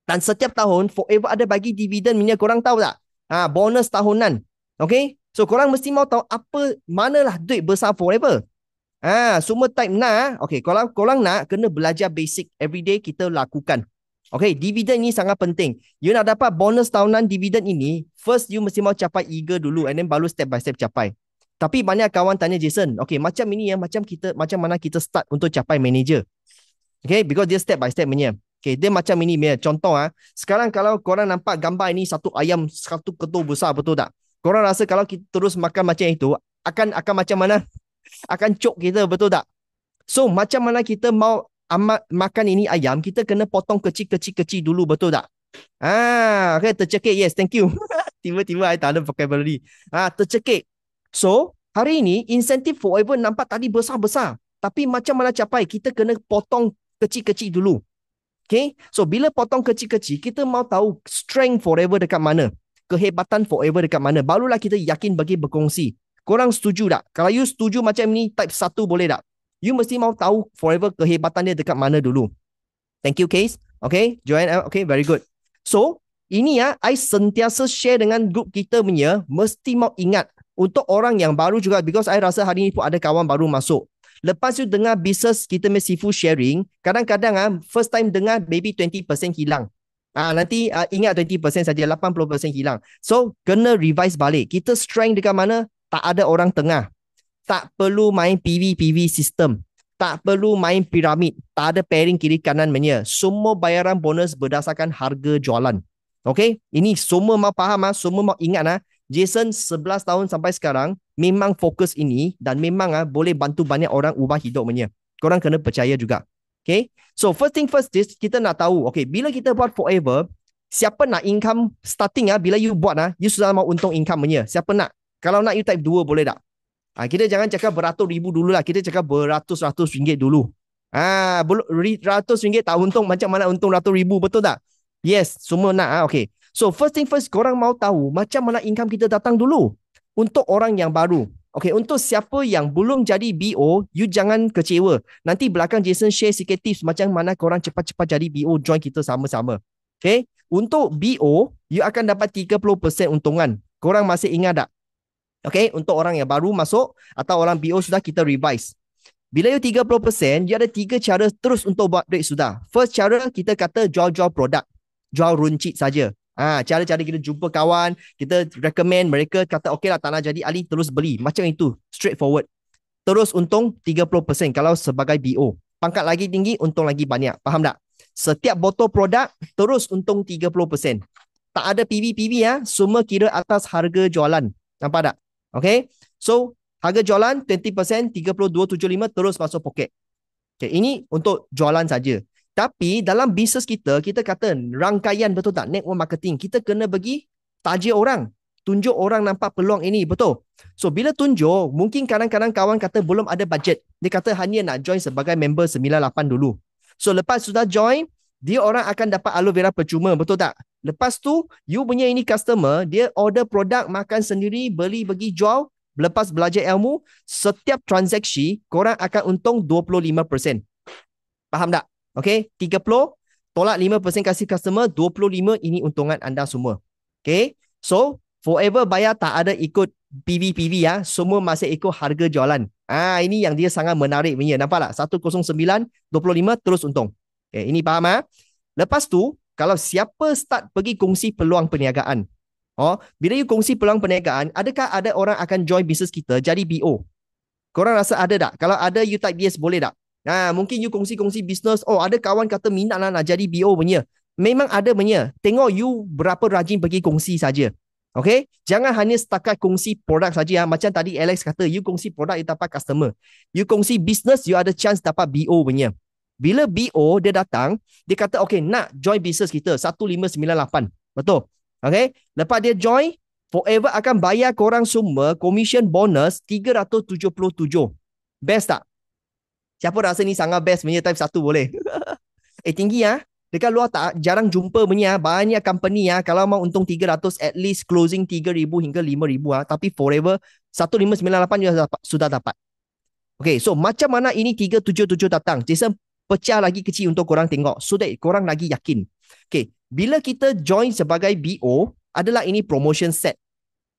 Dan setiap tahun Forever ada bagi dividen punya, korang tahu tak? Bonus tahunan. Okay? So korang mesti mau tahu apa manalah duit besar Forever. Semua type nak. Okay, kalau korang nak kena belajar basic everyday kita lakukan. Okay, dividen ni sangat penting. You nak dapat bonus tahunan dividen ini, first you mesti mau capai eager dulu and then baru step by step capai. Tapi banyak kawan tanya Jason, okay, macam ini ya, macam mana kita start untuk capai manager? Okay, because dia step by step punya. Okay, dia macam ini punya. Contoh sekarang kalau korang nampak gambar ini satu ayam, satu ketul besar, betul tak? Korang rasa kalau kita terus makan macam itu, akan macam mana? Akan cok kita, betul tak? So, macam mana kita mau makan ini ayam, kita kena potong kecil-kecil dulu, betul tak? Okay, tercekik. Yes, thank you. Tiba-tiba I tak ada vocabulary. Tercekik. So, hari ini, insentif Forever nampak tadi besar-besar. Tapi macam mana capai? Kita kena potong kecil-kecil dulu. Okay? So, bila potong kecil-kecil, kita mau tahu strength Forever dekat mana. Kehebatan Forever dekat mana. Barulah kita yakin bagi berkongsi. Korang setuju tak? Kalau you setuju macam ni, type 1 boleh tak? You mesti mau tahu Forever kehebatan dia dekat mana dulu. Thank you, Case. Okay, Joanne. Okay, very good. So, ini I sentiasa share dengan grup kita punya, mesti mau ingat. Untuk orang yang baru juga, because I rasa hari ni pun ada kawan baru masuk. Lepas you dengar business kita punya seafood sharing, kadang-kadang first time dengar maybe 20% hilang. Nanti ingat 20% saja, 80% hilang. So, kena revise balik. Kita strength dekat mana? Tak ada orang tengah. Tak perlu main PV system. Tak perlu main piramid. Tak ada pairing kiri kanan punya. Semua bayaran bonus berdasarkan harga jualan. Okay? Ini semua mau faham, semua mau ingat. Jason 11 tahun sampai sekarang memang fokus ini dan memang boleh bantu banyak orang ubah hidup punya. Korang kena percaya juga. Okay? So first thing first, kita nak tahu, okay, bila kita buat Forever, siapa nak income starting bila you buat you sudah mau untung income punya. Siapa nak? Kalau nak you type 2 boleh tak? Kita jangan cakap beratus ribu dulu lah. Kita cakap beratus-ratus ringgit dulu. Ratus ringgit tak untung, macam mana untung ratus ribu, betul tak? Yes, semua nak. Okay. So first thing first, korang mau tahu macam mana income kita datang dulu. Untuk orang yang baru. Okay, untuk siapa yang belum jadi BO, you jangan kecewa. Nanti belakang Jason share sikit tips macam mana korang cepat-cepat jadi BO, join kita sama-sama. Okay, untuk BO, you akan dapat 30% untungan. Korang masih ingat tak? Okay, untuk orang yang baru masuk atau orang BO sudah kita revise. Bila you 30%, you ada 3 cara terus untuk buat duit sudah. First cara, kita kata jual-jual produk. Jual runcit saja. Cara-cara kita jumpa kawan, kita recommend mereka kata okey lah tak nak jadi ahli, terus beli. Macam itu, straightforward. Terus untung 30% kalau sebagai BO. Pangkat lagi tinggi, untung lagi banyak. Faham tak? Setiap botol produk, terus untung 30%. Tak ada PV, semua kira atas harga jualan. Nampak tak? Okay? So, harga jualan 20%, 32.75 terus masuk poket. Okay, ini untuk jualan saja. Tapi dalam bisnes kita kata rangkaian, betul tak? Network marketing. Kita kena bagi tajuk orang. Tunjuk orang nampak peluang ini, betul? So, bila tunjuk, mungkin kadang-kadang kawan kata belum ada budget. Dia kata hanya nak join sebagai member 98 dulu. So, lepas sudah join, dia orang akan dapat aloe vera percuma, betul tak? Lepas tu, you punya ini customer, dia order produk, makan sendiri, beli, bagi jual. Lepas belajar ilmu, setiap transaksi, korang akan untung 25%. Faham tak? Okay, 30, tolak 5% kasih customer, 25 ini untungan anda semua. Okay, so Forever bayar tak ada ikut PV semua masih ikut harga jualan. Ini yang dia sangat menarik punya. Nampak tak? 109, 25 terus untung. Okay, ini faham Lepas tu, kalau siapa start pergi kongsi peluang perniagaan. Bila you kongsi peluang perniagaan, adakah ada orang akan join bisnes kita jadi BO? Korang rasa ada tak? Kalau ada, you type yes, boleh tak? Mungkin you kongsi-kongsi bisnes. Ada kawan kata minat nak jadi BO punya. Memang ada punya. Tengok you berapa rajin pergi kongsi saja. Okay? Jangan hanya setakat kongsi produk saja. Macam tadi Alex kata, you kongsi produk, you dapat customer. You kongsi bisnes, you ada chance dapat BO punya. Bila BO dia datang, dia kata okay, nak join bisnes kita 1598. Betul? Okay, lepas dia join, Forever akan bayar korang semua commission bonus 377. Best tak? Siapa rasa ni sangat best punya type 1 boleh? Tinggi ya. Dekat luar tak jarang jumpa punya banyak company kalau mau untung 300 at least closing 3,000 hingga 5,000 tapi Forever 1598 sudah dapat. Okay, so macam mana ini 377 datang? Jason pecah lagi kecil untuk korang tengok so that korang lagi yakin. Okay, bila kita join sebagai BO adalah ini promotion set.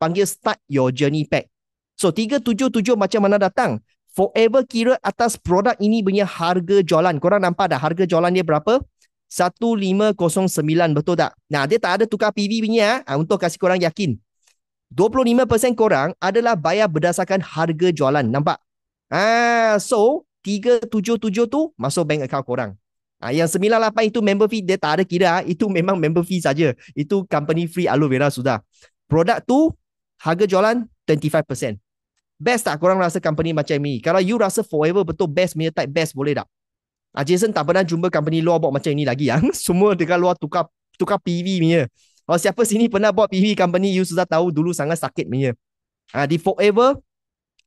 Panggil start your journey pack. So 377 macam mana datang? Forever kira atas produk ini punya harga jualan. Korang nampak dah harga jualan dia berapa? 1509, betul tak? Nah, dia tak ada tukar PV punya untuk kasih korang yakin. 25% korang adalah bayar berdasarkan harga jualan. Nampak? So 377 tu masuk bank account korang. Yang 98 itu member fee dia tak ada kira. Itu memang member fee saja. Itu company free aloe vera sudah. Produk tu harga jualan 25%. Best tak korang rasa company macam ni? Kalau you rasa Forever betul best punya type best boleh tak? Jason tak pernah jumpa company luar buat macam ini lagi. Semua dekat luar tukar PV punya. Kalau siapa sini pernah buat PV company, you sudah tahu dulu sangat sakit punya. Di Forever,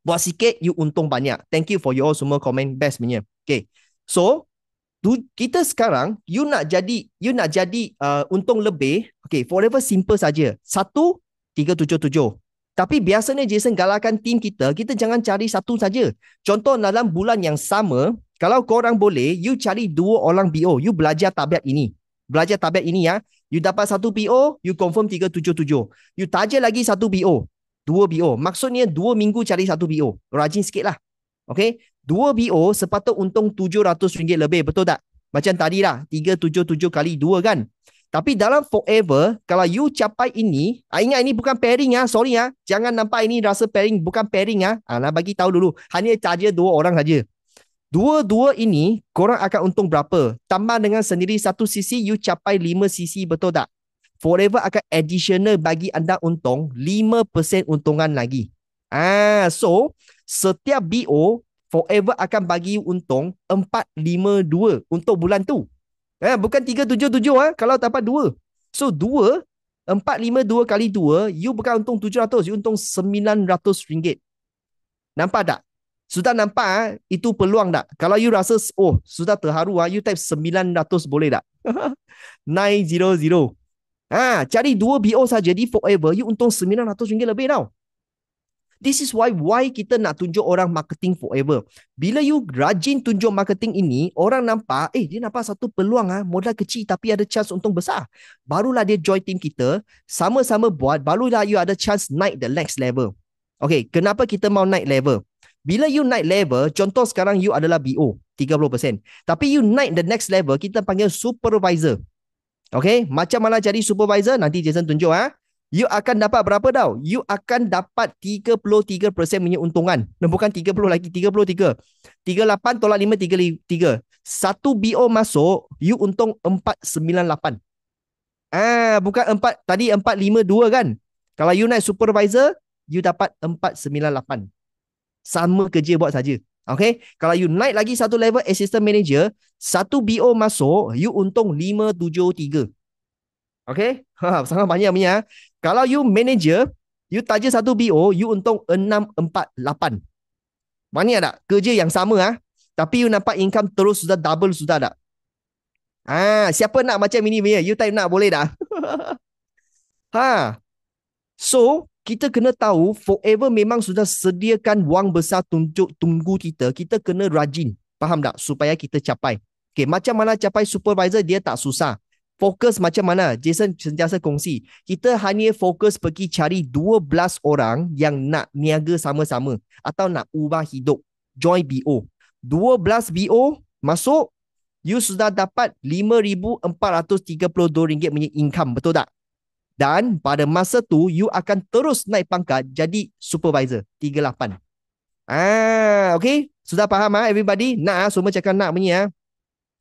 buat sikit, you untung banyak. Thank you for you all semua komen best punya. Okay. So, kita sekarang, you nak jadi untung lebih. Okay, Forever simple saja. 1,377. Tapi biasanya Jason galakkan tim kita jangan cari satu saja. Contoh dalam bulan yang sama, kalau korang boleh, you cari 2 orang BO. You belajar tabiat ini. You dapat 1 BO, you confirm 377. You taja lagi 1 BO. 2 BO. Maksudnya 2 minggu cari 1 BO. Rajin sikit lah. Okay. 2 BO sepatut untung RM700 lebih. Betul tak? Macam tadi lah. 377 kali 2 kan? Tapi dalam Forever, kalau you capai ini, ingat ini bukan pairing sorry jangan nampak ini rasa pairing, bukan pairing nak bagi tahu dulu. Hanya saja 2 orang saja. 2 ini, korang akan untung berapa? Tambah dengan sendiri 1 sisi, you capai 5 sisi, betul tak? Forever akan additional bagi anda untung 5% untungan lagi. So, setiap BO, Forever akan bagi untung 452 untuk bulan tu. Bukan 377 kalau dapat 2. So 452 kali 2, you bukan untung 700, you untung RM900. Nampak tak? Sudah nampak itu peluang tak? Kalau you rasa sudah terharu you type 900 boleh tak? 900. Cari 2 BO saja di Forever, you untung RM900 lebih tau. This is why kita nak tunjuk orang marketing Forever. Bila you rajin tunjuk marketing ini, orang nampak, dia nampak satu peluang modal kecil tapi ada chance untung besar. Barulah dia join team kita, sama-sama buat, barulah you ada chance naik the next level. Okay, kenapa kita mau naik level? Bila you naik level, contoh sekarang you adalah BO, 30%. Tapi you naik the next level, kita panggil supervisor. Okay, macam mana jadi supervisor? Nanti Jason tunjuk you akan dapat berapa tau? You akan dapat 33% punya untungan. Bukan 30 lagi, 33. 38 tolak 5, 33. 1 BO masuk, you untung 498. Bukan 4, tadi 452 kan? Kalau you naik supervisor, you dapat 498. Sama kerja buat saja. Okay? Kalau you naik lagi satu level assistant manager, 1 BO masuk, you untung 573. Okay? Sangat banyak punya. Kalau you manager, you taja 1 BO, you untung 648. Banyak tak? Kerja yang sama tapi you nampak income terus sudah double sudah tak? Siapa nak macam ini punya? You type nak boleh tak? So, kita kena tahu Forever memang sudah sediakan wang besar tunggu kita. Kita kena rajin. Faham tak? Supaya kita capai. Okay, macam mana capai supervisor dia tak susah. Fokus macam mana? Jason sentiasa kongsi. Kita hanya fokus pergi cari 12 orang yang nak niaga sama-sama atau nak ubah hidup. Join BO. 12 BO masuk, you sudah dapat RM5,432 punya income. Betul tak? Dan pada masa tu, you akan terus naik pangkat jadi supervisor. 38. Okay? Sudah faham everybody? Nak semua cakap nak punya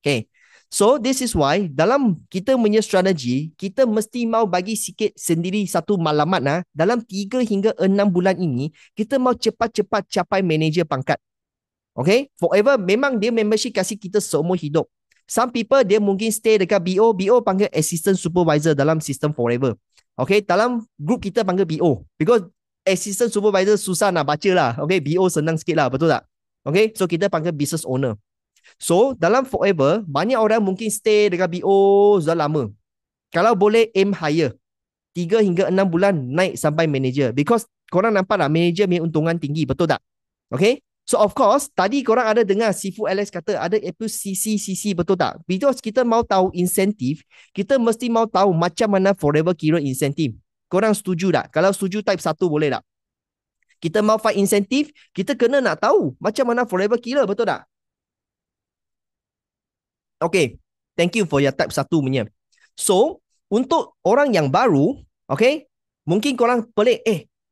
Okay. So, this is why dalam kita punya strategi, kita mesti mau bagi sikit sendiri satu maklumat dalam 3 hingga 6 bulan ini, kita mau cepat-cepat capai manager pangkat. Okay? Forever memang dia membership kasih kita seumur hidup. Some people dia mungkin stay dekat BO panggil assistant supervisor dalam sistem Forever. Okay, dalam group kita panggil BO. Because assistant supervisor susah nak baca lah. Okay, BO senang sikit lah, betul tak? Okay, so kita panggil business owner. So, dalam forever, banyak orang mungkin stay dengan BO sudah lama. Kalau boleh aim higher. 3 hingga 6 bulan naik sampai manager. Because korang nampak tak manager punya untungan tinggi, betul tak? Okay? So of course, tadi korang ada dengar Sifu Alex kata ada itu CC, betul tak? Because kita mau tahu insentif, kita mesti mau tahu macam mana forever kira insentif. Korang setuju tak? Kalau setuju type 1 boleh tak? Kita mau fight insentif, kita kena nak tahu macam mana forever kira, betul tak? Okay, thank you for your type 1 punya. So, untuk orang yang baru, okay, mungkin korang pelik,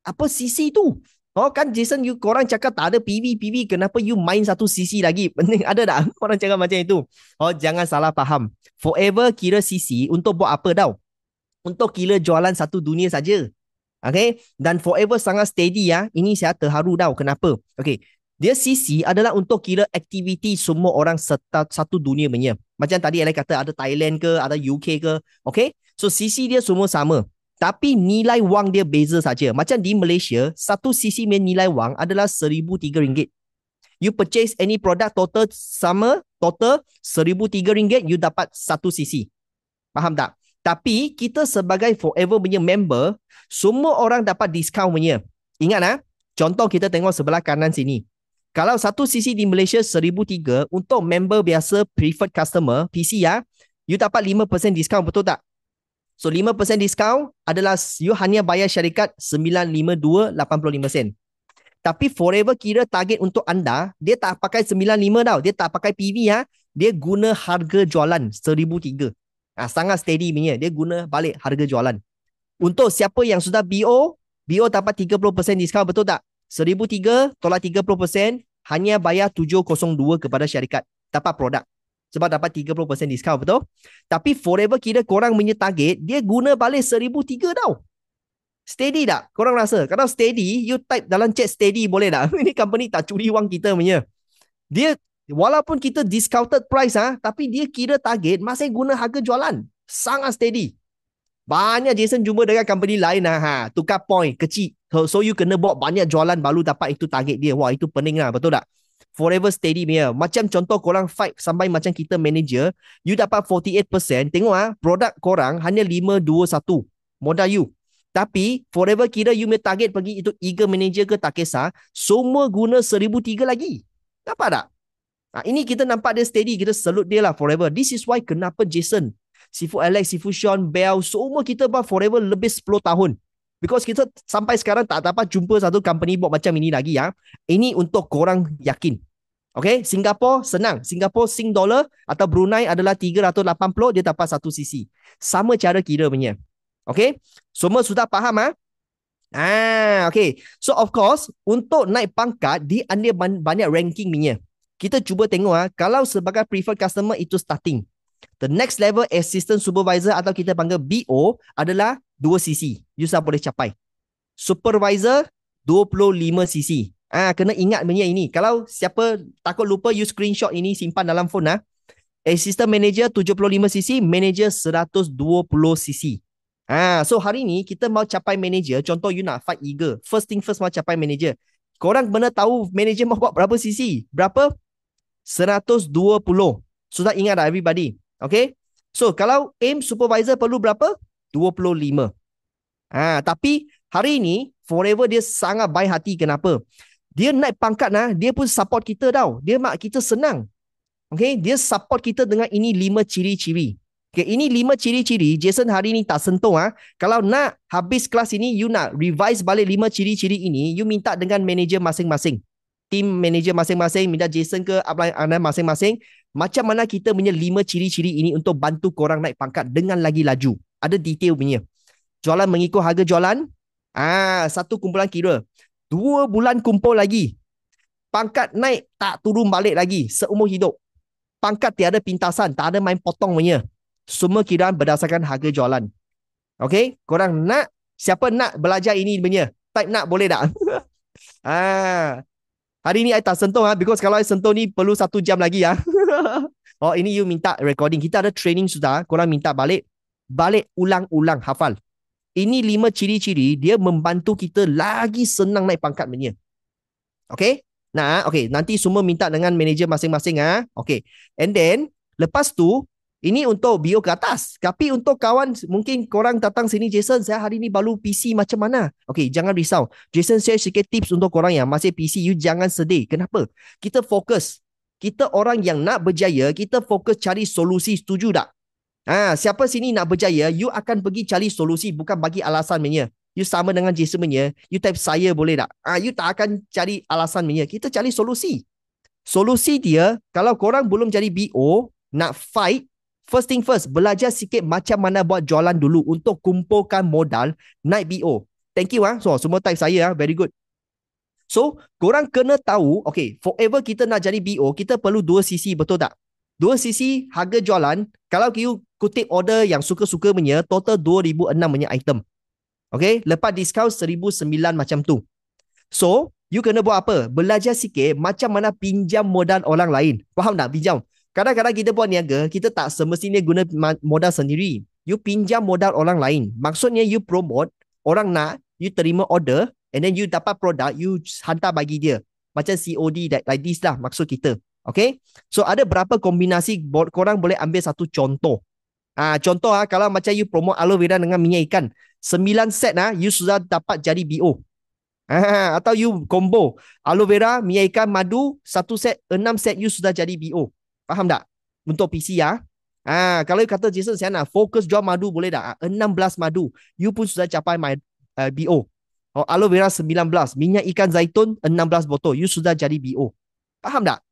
apa CC tu? Oh kan Jason, korang cakap tak ada PV, kenapa you main satu CC lagi? Penting ada tak? Korang cakap macam itu. Oh, jangan salah faham. Forever kira CC untuk buat apa tau? Untuk kira jualan satu dunia saja. Okay, dan forever sangat steady ya. Ini saya terharu tau. Kenapa? Okay, dia CC adalah untuk kira aktiviti semua orang satu dunia punya. Macam tadi Alex kata ada Thailand ke, ada UK ke. Okay, so CC dia semua sama. Tapi nilai wang dia beza saja. Macam di Malaysia, satu CC punya nilai wang adalah RM1,003. You purchase any product total sama, total RM1,003, you dapat satu CC. Faham tak? Tapi kita sebagai forever punya member, semua orang dapat diskaun punya. Ingat contoh kita tengok sebelah kanan sini. Kalau satu CC di Malaysia RM1,003, untuk member biasa preferred customer, PC you dapat 5% diskaun, betul tak? So 5% diskaun adalah you hanya bayar syarikat RM952.85. Tapi forever kira target untuk anda, dia tak pakai 95 tau. Dia tak pakai PV dia guna harga jualan RM1,003. Sangat steady punya. Dia guna balik harga jualan. Untuk siapa yang sudah BO dapat 30% diskaun, betul tak? RM1,003 tolak 30%, hanya bayar RM702 kepada syarikat. Dapat produk. Sebab dapat 30% diskaun, betul? Tapi forever kira korang punya target, dia guna balik RM1,003 tau. Steady tak? Korang rasa? Kalau steady, you type dalam chat steady boleh tak? Ini company tak curi wang kita punya. Dia, walaupun kita discounted price tapi dia kira target, masih guna harga jualan. Sangat steady. Banyak Jason jumpa dengan company lain tukar point, kecil. So you kena buat banyak jualan baru dapat itu target dia. Wah, itu pening betul tak? Forever steady punya. Macam contoh korang fight sampai macam kita manager, you dapat 48%. Tengok produk korang hanya 521 modal you. Tapi forever kira you punya target pergi itu eager manager ke tak kisah, semua guna RM1,003 lagi. Nampak tak? Ini kita nampak dia steady, kita salute dia lah forever. This is why kenapa Jason, Sifu Alex, Sifu Sean, Bell, semua kita buat forever lebih 10 tahun. Because kita sampai sekarang tak dapat jumpa satu company buat macam ini lagi Ini untuk korang yakin. Okay, Singapore senang. Singapore Sing Dollar atau Brunei adalah 380, dia dapat satu CC. Sama cara kira punya. Okay, semua sudah faham okay. So of course, untuk naik pangkat, dia ada banyak ranking punya. Kita cuba tengok kalau sebagai preferred customer itu starting. The next level assistant supervisor atau kita panggil BO adalah 2 CC. You boleh capai. Supervisor 25 CC. Kena ingat punya ini. Kalau siapa takut lupa, you screenshot ini, simpan dalam phone Assistant manager 75 CC, manager 120 CC. So hari ni kita mau capai manager. Contoh you nak fight eager. First thing first mau capai manager. Korang benar tahu manager mau buat berapa CC? Berapa? 120. Sudah ingat tak everybody? Okay. So kalau aim supervisor perlu berapa? 25. Tapi hari ni forever dia sangat baik hati. Kenapa? Dia naik pangkat dia pun support kita tau. Dia mak kita senang. Okay, dia support kita dengan ini 5 ciri-ciri. Okay, ini 5 ciri-ciri. Jason hari ni tak sentuh Kalau nak habis kelas ini, you nak revise balik 5 ciri-ciri ini, you minta dengan manager masing-masing. Team manager masing-masing, minta Jason ke upline anda masing-masing. Macam mana kita punya 5 ciri-ciri ini untuk bantu korang naik pangkat dengan lagi laju. Ada detail punya. Jualan mengikut harga jualan. Satu kumpulan kira. 2 bulan kumpul lagi. Pangkat naik tak turun balik lagi seumur hidup. Pangkat tiada pintasan, tak ada main potong punya. Semua kiraan berdasarkan harga jualan. Okay, korang nak, siapa nak belajar ini punya? Type nak boleh tak? Hari ni I tak sentuh because kalau I sentuh ni perlu 1 jam lagi Oh, ini you minta recording. Kita ada training sudah. Korang minta balik ulang-ulang hafal. Ini 5 ciri-ciri dia membantu kita lagi senang naik pangkat punya. Okay? Nah, okay. Nanti semua minta dengan manager masing-masing. Okay. And then, lepas tu, ini untuk bio ke atas. Tapi untuk kawan, mungkin korang datang sini, Jason, saya hari ni baru PC macam mana? Okay, jangan risau. Jason share sikit tips untuk korang yang masih PC. You jangan sedih. Kenapa? Kita fokus. Kita orang yang nak berjaya, kita fokus cari solusi. Setuju tak? Siapa sini nak berjaya, you akan pergi cari solusi, bukan bagi alasan punya. You sama dengan Jason punya, you type saya boleh tak? You tak akan cari alasan punya. Kita cari solusi. Solusi dia, kalau korang belum jadi BO, nak fight, first thing first, belajar sikit macam mana buat jualan dulu untuk kumpulkan modal naik BO. Thank you. So, semua type saya. Very good. So, korang kena tahu, okay, forever kita nak jadi BO, kita perlu 2 sisi, betul tak? 2 sisi harga jualan, kalau you kutip order yang suka-suka punya, total 2,006 punya item. Okay, lepas diskaun 1,009 macam tu. So, you kena buat apa? Belajar sikit macam mana pinjam modal orang lain. Faham tak? Pinjam. Kadang-kadang kita buat niaga, kita tak semestinya guna modal sendiri. You pinjam modal orang lain. Maksudnya you promote, orang nak, you terima order, and then you dapat produk, you hantar bagi dia. Macam COD like this lah maksud kita. Okay? So, ada berapa kombinasi korang boleh ambil satu contoh. Contoh kalau macam you promote aloe vera dengan minyak ikan, 9 set you sudah dapat jadi BO. Atau you combo aloe vera, minyak ikan, madu, 1 set, 6 set you sudah jadi BO. Faham tak? Untuk PC kalau you kata Jason saya nak fokus jual madu boleh tak? 16 madu, you pun sudah capai BO. Aloe vera 19, minyak ikan zaitun 16 botol, you sudah jadi BO. Faham tak?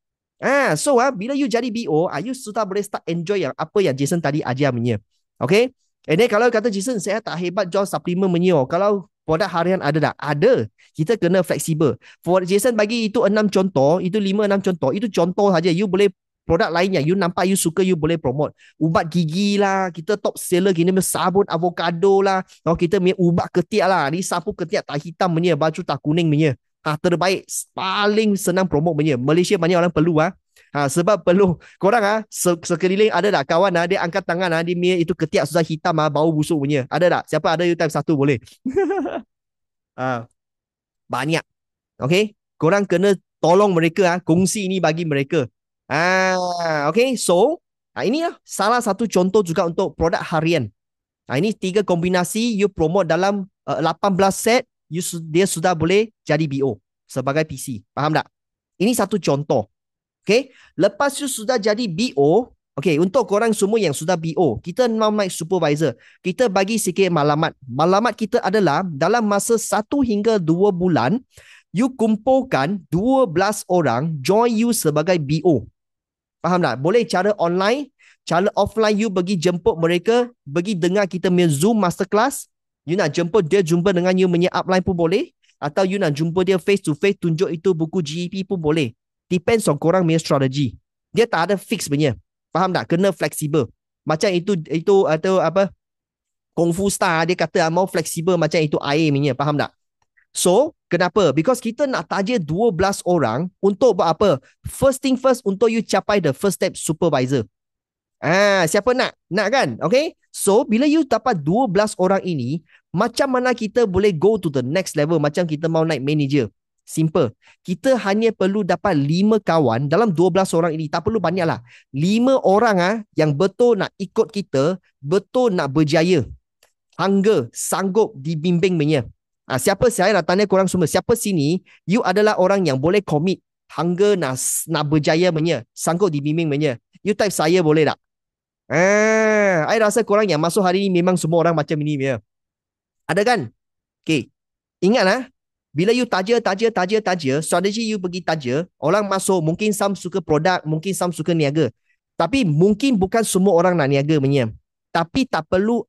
So bila you jadi BO, you sudah boleh start enjoy yang apa yang Jason tadi ajar punya. Okay? And then kalau kata Jason, saya tak hebat jual suplemen punya. Kalau produk harian ada tak? Ada. Kita kena fleksibel. For Jason bagi itu 6 contoh, itu 5-6 contoh. Itu contoh saja. You boleh produk lainnya. You nampak you suka, you boleh promote. Ubat gigi lah. Kita top seller gini, sabun avocado lah. Kita punya ubat ketiak lah. Ni sapu ketiak tak hitam punya, baju tak kuning punya. Terbaik, paling senang promote punya. Malaysia banyak orang perlu sebab perlu korang sekeliling ada tak kawan dia angkat tangan dia itu ketiak susah hitam bau busuk punya. Ada tak? Siapa ada you type 1 boleh. Banyak. Okay, korang kena tolong mereka kongsi ni bagi mereka. Okay, so ini salah satu contoh juga untuk produk harian. Ini 3 kombinasi you promote dalam 18 set, dia sudah boleh jadi BO sebagai PC. Faham tak? Ini satu contoh. Okay. Lepas you sudah jadi BO, okay, untuk korang semua yang sudah BO, kita mau naik supervisor. Kita bagi sikit maklumat. Maklumat kita adalah dalam masa 1 hingga 2 bulan, you kumpulkan 12 orang join you sebagai BO. Faham tak? Boleh cara online, cara offline you pergi jemput mereka, pergi dengar kita punya Zoom masterclass. You nak jemput dia, jumpa dengan you punya upline pun boleh. Atau you nak jumpa dia face to face, tunjuk itu buku GEP pun boleh. Depends on korang punya strategi. Dia tak ada fix punya. Faham tak? Kena fleksibel. Macam itu atau apa? Kung Fu Star dia kata mau fleksibel macam itu air punya. Faham tak? So, kenapa? Because kita nak taja 12 orang untuk buat apa? First thing first, untuk you capai the first step supervisor. Siapa nak? Nak kan? Okay? So, bila you dapat 12 orang ini, macam mana kita boleh go to the next level? Macam kita mau naik manager. Simple. Kita hanya perlu dapat 5 kawan dalam 12 orang ini. Tak perlu banyak lah. 5 orang yang betul nak ikut kita, betul nak berjaya. Hangga, sanggup dibimbing punya. Siapa saya nak tanya korang semua, siapa sini, you adalah orang yang boleh commit, hangga nak berjaya punya, sanggup dibimbing punya. You type saya boleh tak? I rasa korang yang masuk hari ni memang semua orang macam ini punya. Ada kan? Okay. Ingat bila you taja, strategi you pergi taja, orang masuk, mungkin some suka produk, mungkin some suka niaga. Tapi mungkin bukan semua orang nak niaga punya. Tapi tak perlu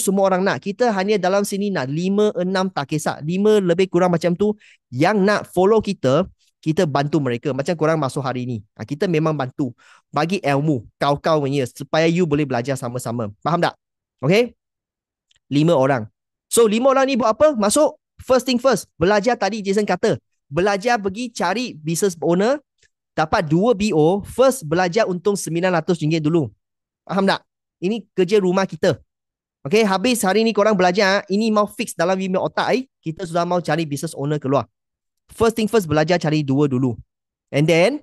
semua orang nak. Kita hanya dalam sini nak 5, 6 tak kisah. 5 lebih kurang macam tu. Yang nak follow kita, kita bantu mereka. Macam korang masuk hari ni. Kita memang bantu. Bagi ilmu, kau-kau punya, supaya you boleh belajar sama-sama. Faham tak? Okay? 5 orang. So, 5 orang ni buat apa? Masuk. First thing first, belajar tadi Jason kata. Belajar pergi cari business owner, dapat 2 BO, first belajar untung RM900 dulu. Faham tak? Ini kerja rumah kita. Okay, habis hari ni korang belajar, ini mau fix dalam email otak, kita sudah mau cari business owner keluar. First thing first, belajar cari 2 dulu. And then,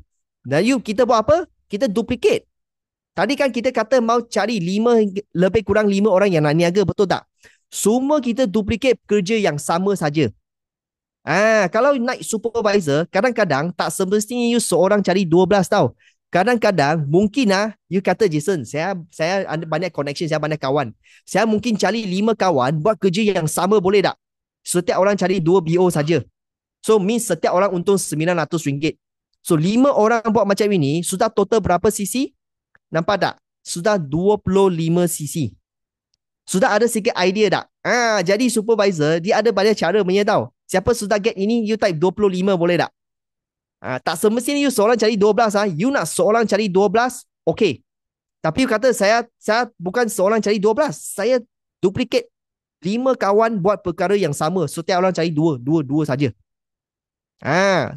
kita buat apa? Kita duplicate. Tadi kan kita kata mau cari 5, lebih kurang 5 orang yang nak niaga, betul tak? Semua kita duplicate kerja yang sama saja. Kalau naik supervisor, kadang-kadang tak semestinya you seorang cari 12 tau. Kadang-kadang mungkin you kata, Jason, saya ada banyak connection, saya banyak kawan. Saya mungkin cari 5 kawan buat kerja yang sama, boleh tak? Setiap orang cari 2 BO saja. So means setiap orang untung RM900. So 5 orang buat macam ini, sudah total berapa CC? Nampak tak? Sudah 25 CC. Sudah ada sikit idea tak? Jadi supervisor, dia ada banyak cara punya tau. Siapa sudah get ini, you type 25 boleh tak? Tak semestinya you seorang cari 12. You nak seorang cari 12, okay. Tapi you kata, saya bukan seorang cari 12. Saya duplicate 5 kawan buat perkara yang sama. Setiap orang cari 2 saja.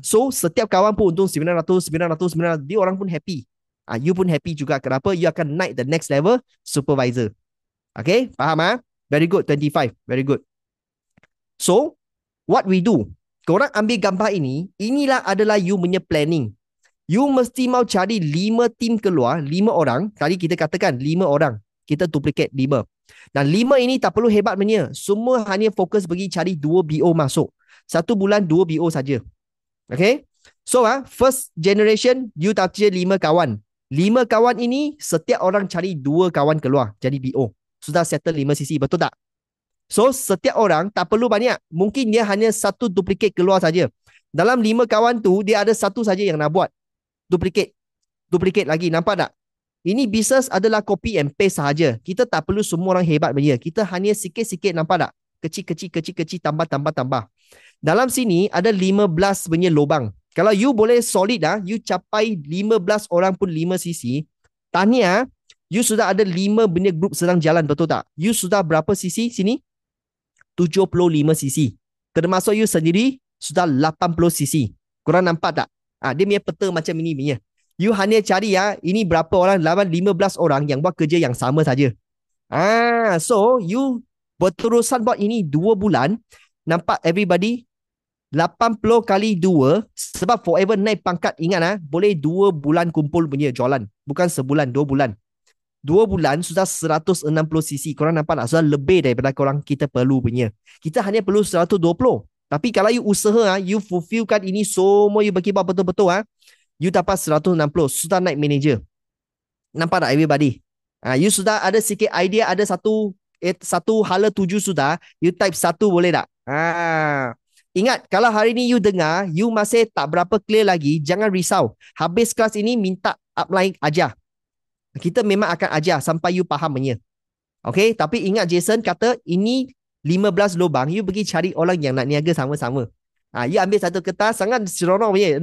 So setiap kawan pun untung 900. Dia orang pun happy. You pun happy juga. Kenapa? You akan naik the next level supervisor. Okay, faham? Very good, 25. Very good. So, what we do? Korang ambil gambar ini, inilah adalah you punya planning. You mesti mau cari 5 tim keluar, 5 orang. Tadi kita katakan 5 orang. Kita duplicate 5. Dan 5 ini tak perlu hebat punya. Semua hanya fokus pergi cari 2 BO masuk. 1 bulan 2 BO saja. Okay? So, first generation, you tak cari 5 kawan. 5 kawan ini, setiap orang cari 2 kawan keluar. Jadi BO. Sudah settle 5 CC, betul tak? So, setiap orang tak perlu banyak. Mungkin dia hanya 1 duplicate keluar saja. Dalam 5 kawan tu, dia ada 1 saja yang nak buat. Duplicate. Duplicate lagi, nampak tak? Ini business adalah copy and paste sahaja. Kita tak perlu semua orang hebat punya. Kita hanya sikit-sikit, nampak tak? Kecil, tambah. Dalam sini, ada 15 punya lubang. Kalau you boleh solid, you capai 15 orang pun 5 CC. Tahniah, you sudah ada 5 punya group sedang jalan, betul tak? You sudah berapa CC sini? 75 CC. Termasuk you sendiri, sudah 80 CC. Korang nampak tak? Dia punya peta macam ini punya. You hanya cari ini berapa orang, 15 orang yang buat kerja yang sama saja. So, you berterusan buat ini 2 bulan. Nampak everybody? 80 kali 2, sebab forever naik pangkat, ingat boleh 2 bulan kumpul punya jualan. Bukan sebulan, 2 bulan. 2 bulan sudah 160 CC. Korang nampak tak? Sudah lebih daripada korang kita perlu punya. Kita hanya perlu 120. Tapi kalau you usaha, you fulfillkan ini semua, you bagi betul-betul, you dapat 160. Sudah naik manager. Nampak tak everybody? You sudah ada sikit idea, ada satu hala tuju sudah. You type 1 boleh tak? Ingat, kalau hari ni you dengar, you masih tak berapa clear lagi, jangan risau. Habis kelas ini, minta upline ajar. Kita memang akan ajar sampai you faham punya. Okay, tapi ingat Jason kata ini 15 lubang, you pergi cari orang yang nak niaga sama-sama. You ambil satu kertas, sangat seronok punya.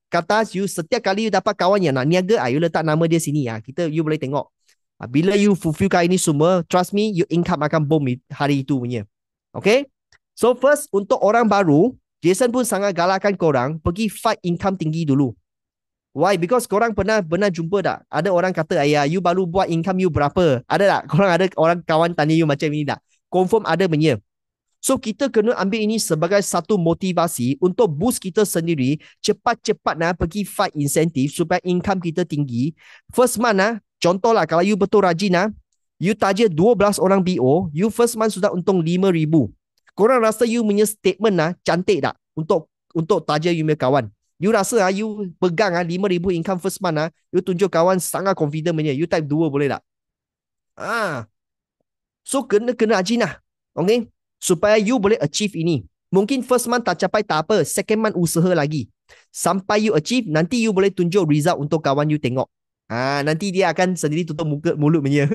Kertas, you setiap kali you dapat kawan yang nak niaga, you letak nama dia sini. You boleh tengok. Bila you fulfillkan ini semua, trust me, you income akan boom hari itu punya. Okay, so first, untuk orang baru, Jason pun sangat galakkan korang pergi fight income tinggi dulu. Why? Because korang pernah jumpa tak? Ada orang kata, ayah, you baru buat income you berapa? Ada tak? Korang ada orang kawan tanya you macam ini tak? Confirm ada punya. So, kita kena ambil ini sebagai satu motivasi untuk boost kita sendiri, cepat-cepat pergi fight insentif supaya income kita tinggi. First month, contohlah, kalau you betul rajin, you target 12 orang BO, you first month sudah untung 5,000. Korang rasa you punya statement cantik tak? Untuk target you punya kawan. You rasa you pegang 5,000 income first month, you tunjuk kawan sangat confident punya. You type 2 boleh tak? So kena rajin okay? Supaya you boleh achieve ini. Mungkin first month tak capai tak apa, second month usaha lagi. Sampai you achieve, nanti you boleh tunjuk result untuk kawan you tengok. Nanti dia akan sendiri tutup mulut punya.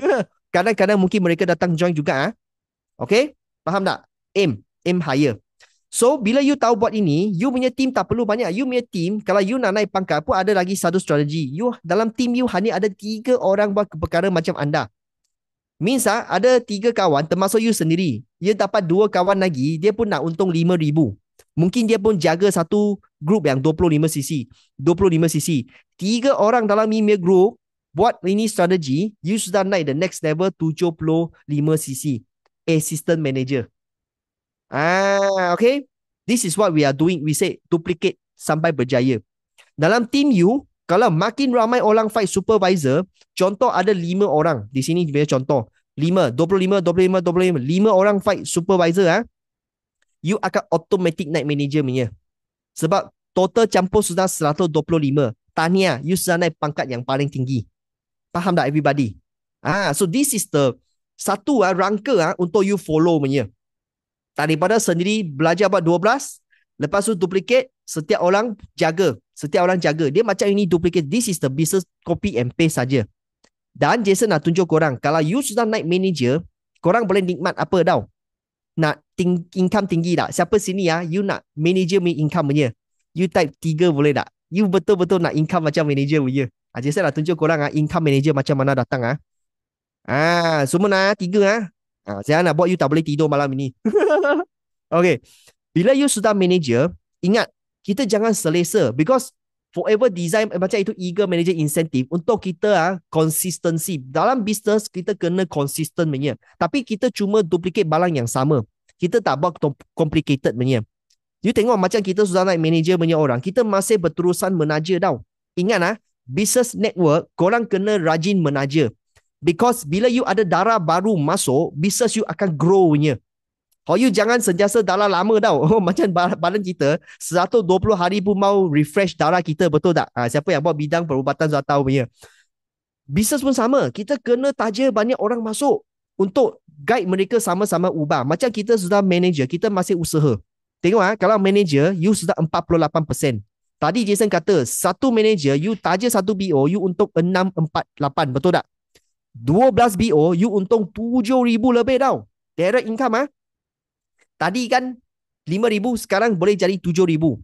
Kadang-kadang mungkin mereka datang join juga. Okay? Faham tak? Aim higher. So, bila you tahu buat ini, you punya team tak perlu banyak. You punya team, kalau you nak naik pangkat pun ada lagi satu strategi. You dalam team you hanya ada 3 orang buat perkara macam anda. Means ada 3 kawan termasuk you sendiri. You dapat 2 kawan lagi, dia pun nak untung 5,000. Mungkin dia pun jaga satu group yang 25 cc. 25 cc. 3 orang dalam ini group buat ini strategi, you sudah naik the next level 75 cc. assistant manager. Okay. This is what we are doing. We say duplicate sampai berjaya. Dalam team you, kalau makin ramai orang fight supervisor, contoh ada 5 orang. Di sini dia contoh. 5, 25, 25, 25. 5 orang fight supervisor, you akan automatic naik manager punya. Sebab total campur sudah 125. Tahniah, you sudah naik pangkat yang paling tinggi. Faham tak everybody? So this is the satu rangka untuk you follow punya. Daripada sendiri belajar buat 12, lepas tu duplicate, setiap orang jaga. Setiap orang jaga. Dia macam ini duplicate. This is the business copy and paste saja. Dan Jason nak tunjuk korang, kalau you sudah naik manager, korang boleh nikmat apa tau? Nak income tinggi tak? Siapa sini you nak manager punya income punya? You type 3 boleh tak? You betul-betul nak income macam manager punya. Jason nak tunjuk korang income manager macam mana datang semua nak 3 saya nak buat you tak boleh tidur malam ini. Okay. Bila you sudah manager, ingat, kita jangan selesa. Because forever design macam itu eager manager incentive untuk kita consistency. Dalam business, kita kena consistent punya. Tapi kita cuma duplicate barang yang sama. Kita tak buat complicated punya. You tengok macam kita sudah naik manager punya orang, kita masih berterusan menaja tau. Ingat business network, korang kena rajin menaja. Because bila you ada darah baru masuk, business you akan grow punya. You jangan sentiasa darah lama tau. Macam badan kita 120 hari pun mau refresh darah kita, betul tak? Siapa yang buat bidang perubatan sudah tahu punya. Business pun sama. Kita kena taja banyak orang masuk untuk guide mereka sama-sama ubah. Macam kita sudah manager, kita masih usaha. Tengok kalau manager, you sudah 48%. Tadi Jason kata, satu manager, you taja satu BO, you untung 648, betul tak? 12 BO, you untung 7,000 lebih tau. Direct income Tadi kan 5,000, sekarang boleh jadi 7,000.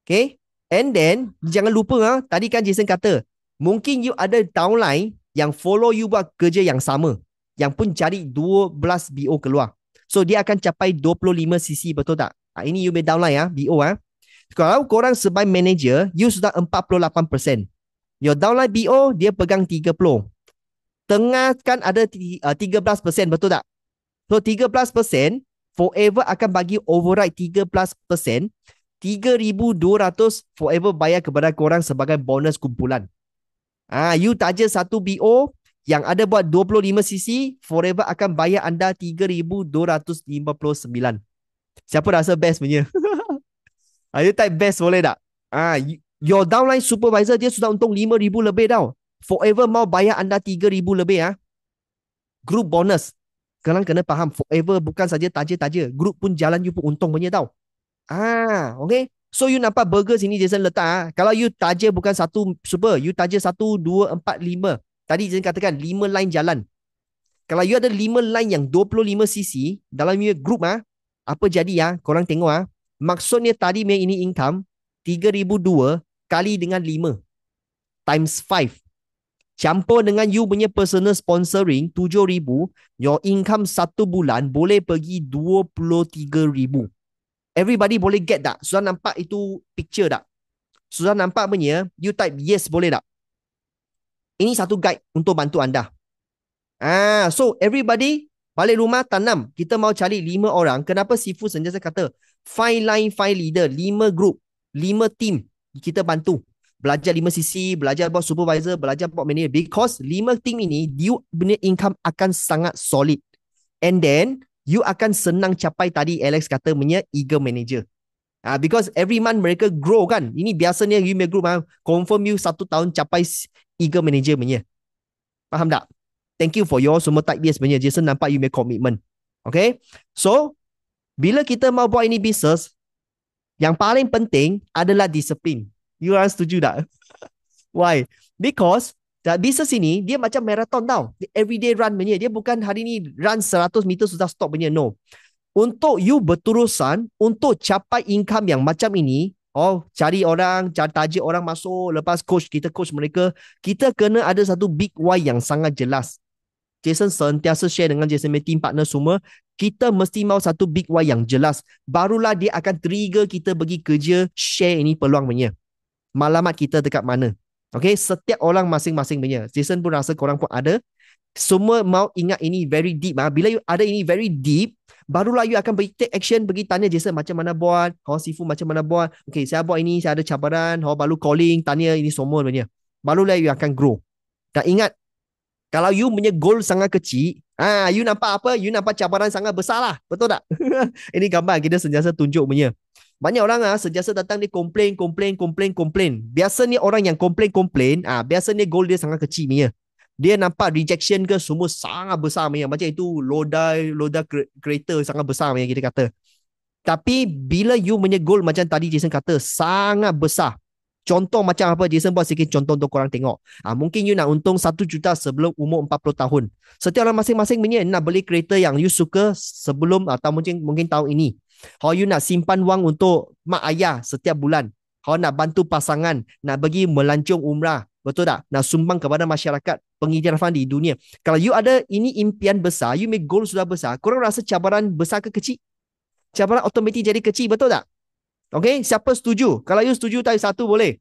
Okay? And then, jangan lupa tadi kan Jason kata, mungkin you ada downline yang follow you buat kerja yang sama. Yang pun cari 12 BO keluar. So, dia akan capai 25 CC, betul tak? Ini you punya downline BO Kalau korang sebagai manager, you sudah 48%. Your downline BO, dia pegang 30. Tengah kan ada 13%, betul tak? So 13% forever akan bagi override 13%, 3,200 forever bayar kepada korang sebagai bonus kumpulan. You taja satu BO yang ada buat 25cc, forever akan bayar anda 3,259. Siapa rasa best punya? You type best boleh tak? Your downline supervisor dia sudah untung 5,000 lebih tau. Forever mau bayar anda 3,000 lebih Group bonus. Kalian kena faham, forever bukan saja taja-taja. Group pun jalan you pun untung punya tau. Okay. So you nampak burger sini Jason letak kalau you taja bukan satu super, you taja 1, 2, 4, 5. Tadi Jason katakan 5 line jalan. Kalau you ada 5 line yang 25cc dalam you group apa jadi korang tengok maksudnya tadi ini income 3,200 kali dengan 5 times 5. Campur dengan you punya personal sponsoring 7,000, your income satu bulan boleh pergi 23,000. Everybody boleh get tak? Sudah nampak itu picture tak? Sudah nampak punya, you type yes boleh tak? Ini satu guide untuk bantu anda. So everybody balik rumah tanam. Kita mau cari 5 orang. Kenapa Sifu sentiasa kata 5 line, 5 leader, 5 group, 5 team. Kita bantu. Belajar 5cc, belajar buat supervisor, belajar buat manager. Because 5 team ini, you punya income akan sangat solid. And then, you akan senang capai tadi Alex kata punya eager manager. Because every month mereka grow kan. Ini biasanya you punya group confirm you 1 tahun capai eager manager punya. Faham tak? Thank you for your semua type yes punya. Jason nampak you punya commitment. Okay? So, bila kita mau buat ini business, yang paling penting adalah disiplin. You orang setuju tak? Why? Because business ini dia macam marathon tau. Everyday run punya. Dia bukan hari ni run 100 meter sudah stop punya. No. Untuk you berterusan, untuk capai income yang macam ini, cari orang, cari tajuk orang masuk, lepas kita coach mereka, kita kena ada satu big why yang sangat jelas. Jason sentiasa share dengan Jason punya team partner semua, kita mesti mau satu big why yang jelas. Barulah dia akan trigger kita pergi kerja, share ini peluang punya. Malamat kita dekat mana. Okay, setiap orang masing-masing punya. Jason pun rasa korang pun ada. Semua mau ingat ini very deep. Bila you ada ini very deep, barulah you akan take action, pergi tanya Jason macam mana buat, Sifu macam mana buat. Okay, saya buat ini, saya ada cabaran, baru calling, tanya ini semua sebenarnya. Barulah you akan grow. Dan ingat, kalau you punya goal sangat kecil, you nampak apa? You nampak cabaran sangat besar lah. Betul tak? Ini gambar kita sentiasa tunjuk punya. Banyak orang sentiasa datang dia complain. Biasanya orang yang complain, biasanya goal dia sangat kecil punya. Dia nampak rejection ke semua sangat besar punya. Macam itu loader kereta sangat besar punya kita kata. Tapi bila you punya goal macam tadi Jason kata sangat besar. Contoh macam apa Jason buat sikit contoh untuk korang tengok. Mungkin you nak untung 1 juta sebelum umur 40 tahun. Setiap orang masing-masing punya nak beli kereta yang you suka sebelum atau mungkin tahun ini. You nak simpan wang untuk mak ayah setiap bulan. Nak bantu pasangan, nak pergi melancong umrah. Betul tak? Nak sumbang kepada masyarakat pengiktirafan di dunia. Kalau you ada ini impian besar, you make goal sudah besar, korang rasa cabaran besar ke kecil? Cabaran otomatik jadi kecil, betul tak? Okay, siapa setuju? Kalau you setuju, type 1 boleh.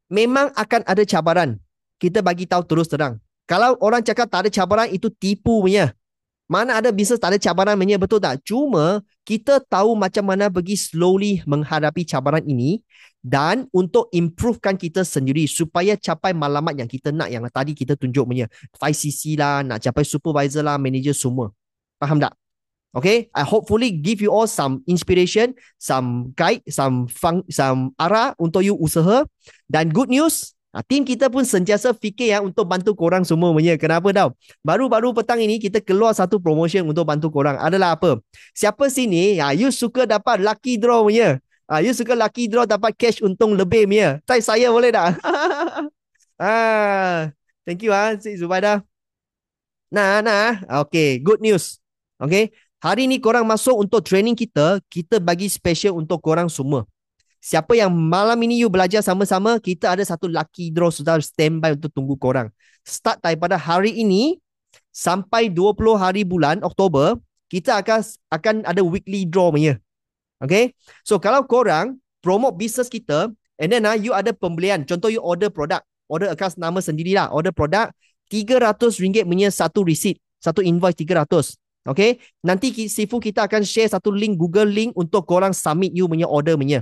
Memang akan ada cabaran. Kita bagi tahu terus terang. Kalau orang cakap tak ada cabaran, itu tipu punya. Mana ada bisnes tak ada cabaran punya, betul tak? Cuma kita tahu macam mana pergi slowly menghadapi cabaran ini dan untuk improvekan kita sendiri supaya capai matlamat yang kita nak, yang tadi kita tunjuk punya 5cc lah, nak capai supervisor lah, manager semua. Faham tak? Okay, I hopefully give you all some inspiration, some guide, some arah untuk you usaha. Dan good news, tim kita pun sentiasa fikir untuk bantu korang semua punya. Kenapa tau? Baru-baru petang ini kita keluar satu promotion untuk bantu korang. Adalah apa? Siapa sini, you suka dapat lucky draw punya. You suka lucky draw dapat cash untung lebih punya. Type saya boleh tak? Thank you Cik Zubaidah. Okay, good news. Okay. Hari ni korang masuk untuk training kita, kita bagi special untuk korang semua. Siapa yang malam ini you belajar sama-sama, kita ada satu lucky draw sudah standby untuk tunggu korang. Start daripada hari ini sampai 20 hari bulan Oktober, kita akan ada weekly draw punya. Okay? So kalau korang promote business kita, and then you ada pembelian, contoh you order produk, order atas nama sendirilah, order produk, RM300 punya satu receipt, satu invoice 300. Okay, nanti Sifu kita akan share satu link, Google link untuk korang submit you punya order punya.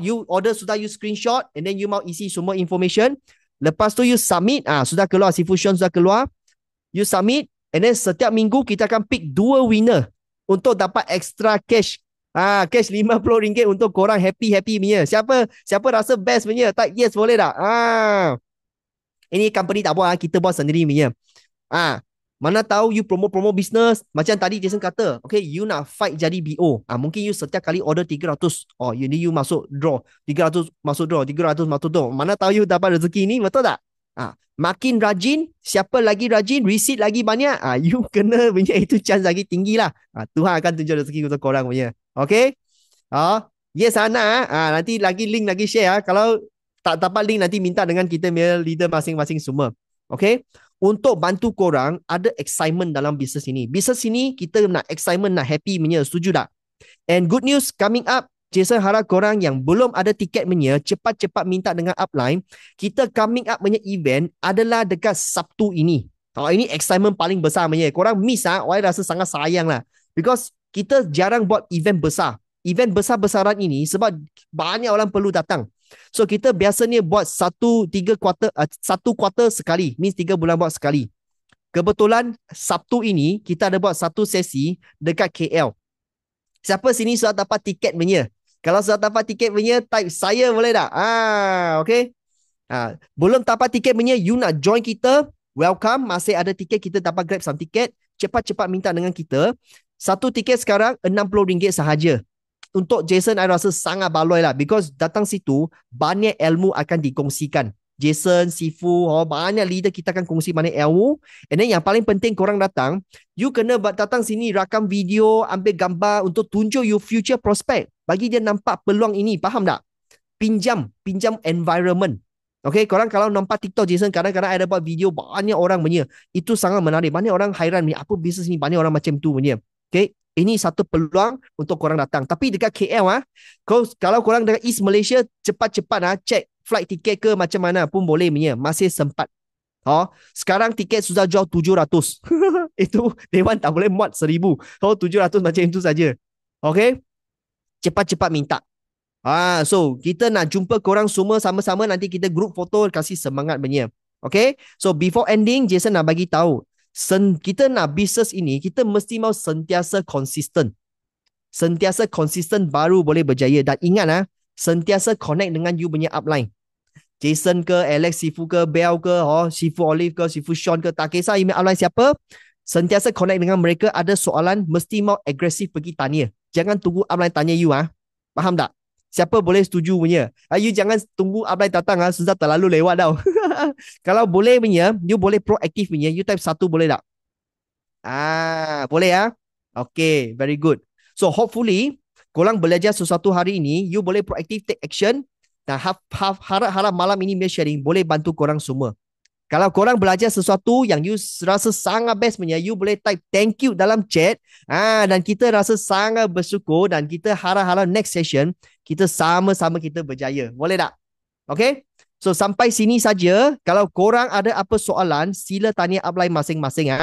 You order sudah you screenshot and then you mau isi semua information. Lepas tu you submit, sudah keluar, Sifu Sean sudah keluar. You submit and then setiap minggu kita akan pick 2 winner untuk dapat extra cash. Cash RM50 untuk korang happy punya. Siapa rasa best punya? Type yes boleh tak? Ini company tak buat, kita buat sendiri punya. Mana tahu you promote business. Macam tadi Jason kata, okay, you nak fight jadi BO. Mungkin you setiap kali order 300. You masuk draw. 300 masuk draw. 300 masuk draw. Mana tahu you dapat rezeki ni, betul tak? Makin rajin, siapa lagi rajin, receipt lagi banyak, you kena punya itu chance lagi tinggi lah. Tuhan akan tunjuk rezeki untuk korang punya. Okay? Yes, nanti lagi link lagi share. Kalau tak dapat link, nanti minta dengan kita punya leader masing-masing semua. Okay? Untuk bantu korang ada excitement dalam bisnes ini. Bisnes ini kita nak excitement, nak happy punya. Setuju tak? And good news coming up. Jason harap korang yang belum ada tiket punya cepat-cepat minta dengan upline. Kita coming up punya event adalah dekat Sabtu ini. Ini excitement paling besar punya. Korang miss orang rasa sangat sayang lah. Because kita jarang buat event besar. Event besar-besaran ini sebab banyak orang perlu datang. So kita biasanya buat satu kuarter sekali. Means 3 bulan buat sekali. Kebetulan Sabtu ini kita ada buat satu sesi dekat KL. Siapa sini sudah dapat tiket punya? Kalau sudah dapat tiket punya, type saya boleh tak? Okay. Belum dapat tiket punya, you nak join kita, welcome. Masih ada tiket, kita dapat grab some tiket. Cepat-cepat minta dengan kita. Satu tiket sekarang RM60 sahaja. Untuk Jason, I rasa sangat baloi lah. Because datang situ, banyak ilmu akan dikongsikan. Jason, Sifu, banyak leader kita akan kongsi banyak ilmu. And then yang paling penting korang datang, you kena datang sini, rakam video, ambil gambar untuk tunjuk you future prospect. Bagi dia nampak peluang ini, faham tak? Pinjam environment. Okay, korang kalau nampak TikTok Jason, kadang-kadang ada buat video, banyak orang punya. Itu sangat menarik. Banyak orang hairan, apa bisnes ni, banyak orang macam tu punya. Okay. Ini satu peluang untuk korang datang. Tapi dekat KL, kalau korang dekat East Malaysia, cepat-cepat cek flight tiket ke macam mana pun boleh punya. Masih sempat. Sekarang tiket sudah jual 700. Itu Dewan tak boleh muat 1000. 700 macam itu saja. Okay? Cepat-cepat minta. So kita nak jumpa korang semua sama-sama, nanti kita group foto kasih semangat punya. Okay? So before ending, Jason nak bagi tahu, kita nak business ini, kita mesti mau sentiasa konsisten. Sentiasa konsisten baru boleh berjaya. Dan ingat sentiasa connect dengan you punya upline. Jason ke, Alex, Sifu ke, Bell ke, Sifu Olive ke, Sifu Sean ke, tak kisah email upline siapa, sentiasa connect dengan mereka. Ada soalan, mesti mau agresif pergi tanya. Jangan tunggu upline tanya you. Faham tak? Siapa boleh setuju punya? You jangan tunggu upline datang, sudah terlalu lewat tau. Kalau boleh punya, you boleh proaktif punya. You type 1 boleh tak? Boleh Okay, very good. So hopefully korang belajar sesuatu hari ini, you boleh proaktif take action. Dan harap-harap malam ini punya sharing boleh bantu korang semua. Kalau korang belajar sesuatu yang you rasa sangat best punya, you boleh type thank you dalam chat. Dan kita rasa sangat bersyukur dan kita harap-harap next session kita sama-sama kita berjaya. Boleh tak? Okay? So sampai sini saja. Kalau korang ada apa soalan, sila tanya upline masing-masing.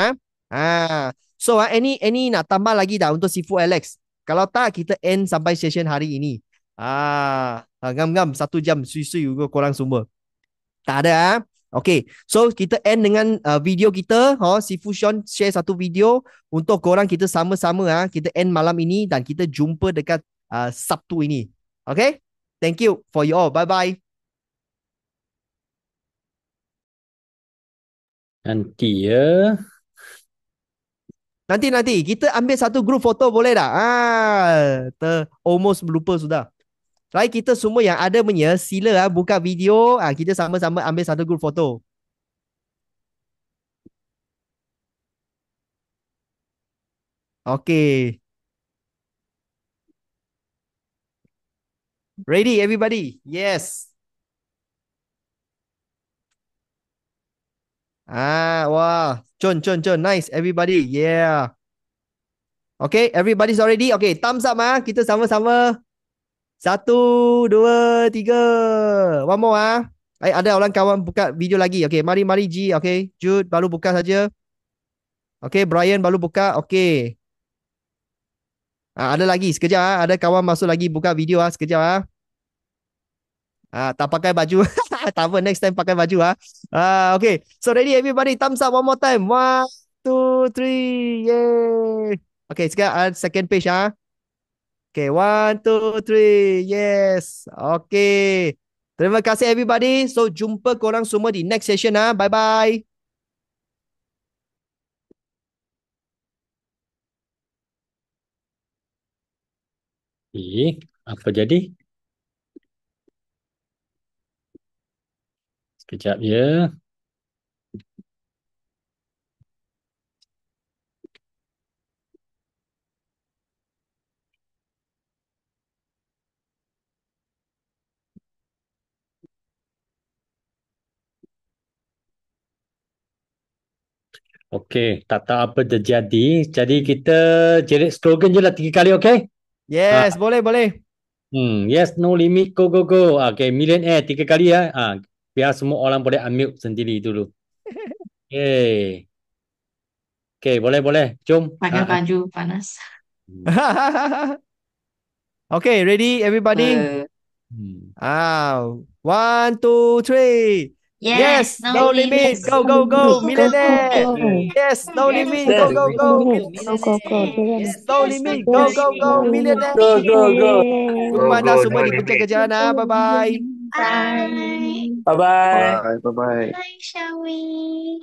So any nak tambah lagi tak untuk Sifu Alex? Kalau tak, kita end sampai session hari ini. Ngam-ngam 1 jam sui-sui korang semua. Tak ada. Okay, so kita end dengan video kita. Sifu Sean share satu video untuk korang, kita sama-sama kita end malam ini dan kita jumpa dekat Sabtu ini. Okay, thank you for you all. Bye-bye. Nanti kita ambil satu group foto boleh tak? Almost lupa sudah. Baik, kita semua yang ada punya, sila buka video, kita sama-sama ambil satu group foto. Okay. Ready everybody? Yes. Wah, Chon, nice everybody. Yeah. Okay, everybody's already. Okay, thumbs up kita sama-sama. 1, 2, 3. One more ada orang kawan buka video lagi. Okay, mari G. Okay, Jude baru buka saja. Okay, Brian baru buka. Okay. Ada lagi sekejap ada kawan masuk lagi buka video sekejap tak pakai baju. Tak apa, next time pakai baju okay, so ready everybody, thumbs up one more time. 1, 2, 3. Yay. Okay, sekarang second page okay, 1, 2, 3. Yes. Okay, terima kasih everybody. So jumpa korang semua di next session bye bye. apa jadi? Sekejap ya. Okey, tak tahu apa terjadi. Jadi kita jerit slogan je lah 3 kali, okey? Yes, boleh. Yes, no limit, go, go, go. Okey, millionaire 3 kali biar semua orang boleh unmute sendiri dulu. Okey. Okey, boleh. Jom. Pakai baju panas. Okay, ready everybody? 1, 2, 3. Yes, no limit. Go, go, go, millionaire. Yes, no limit. Go, go, go. Yes, no limit. Go, go, go, millionaire. Go, go, go. Jumpa anda semua di puncak kejayaan. Bye-bye. Bye. Bye-bye. Bye, shall we?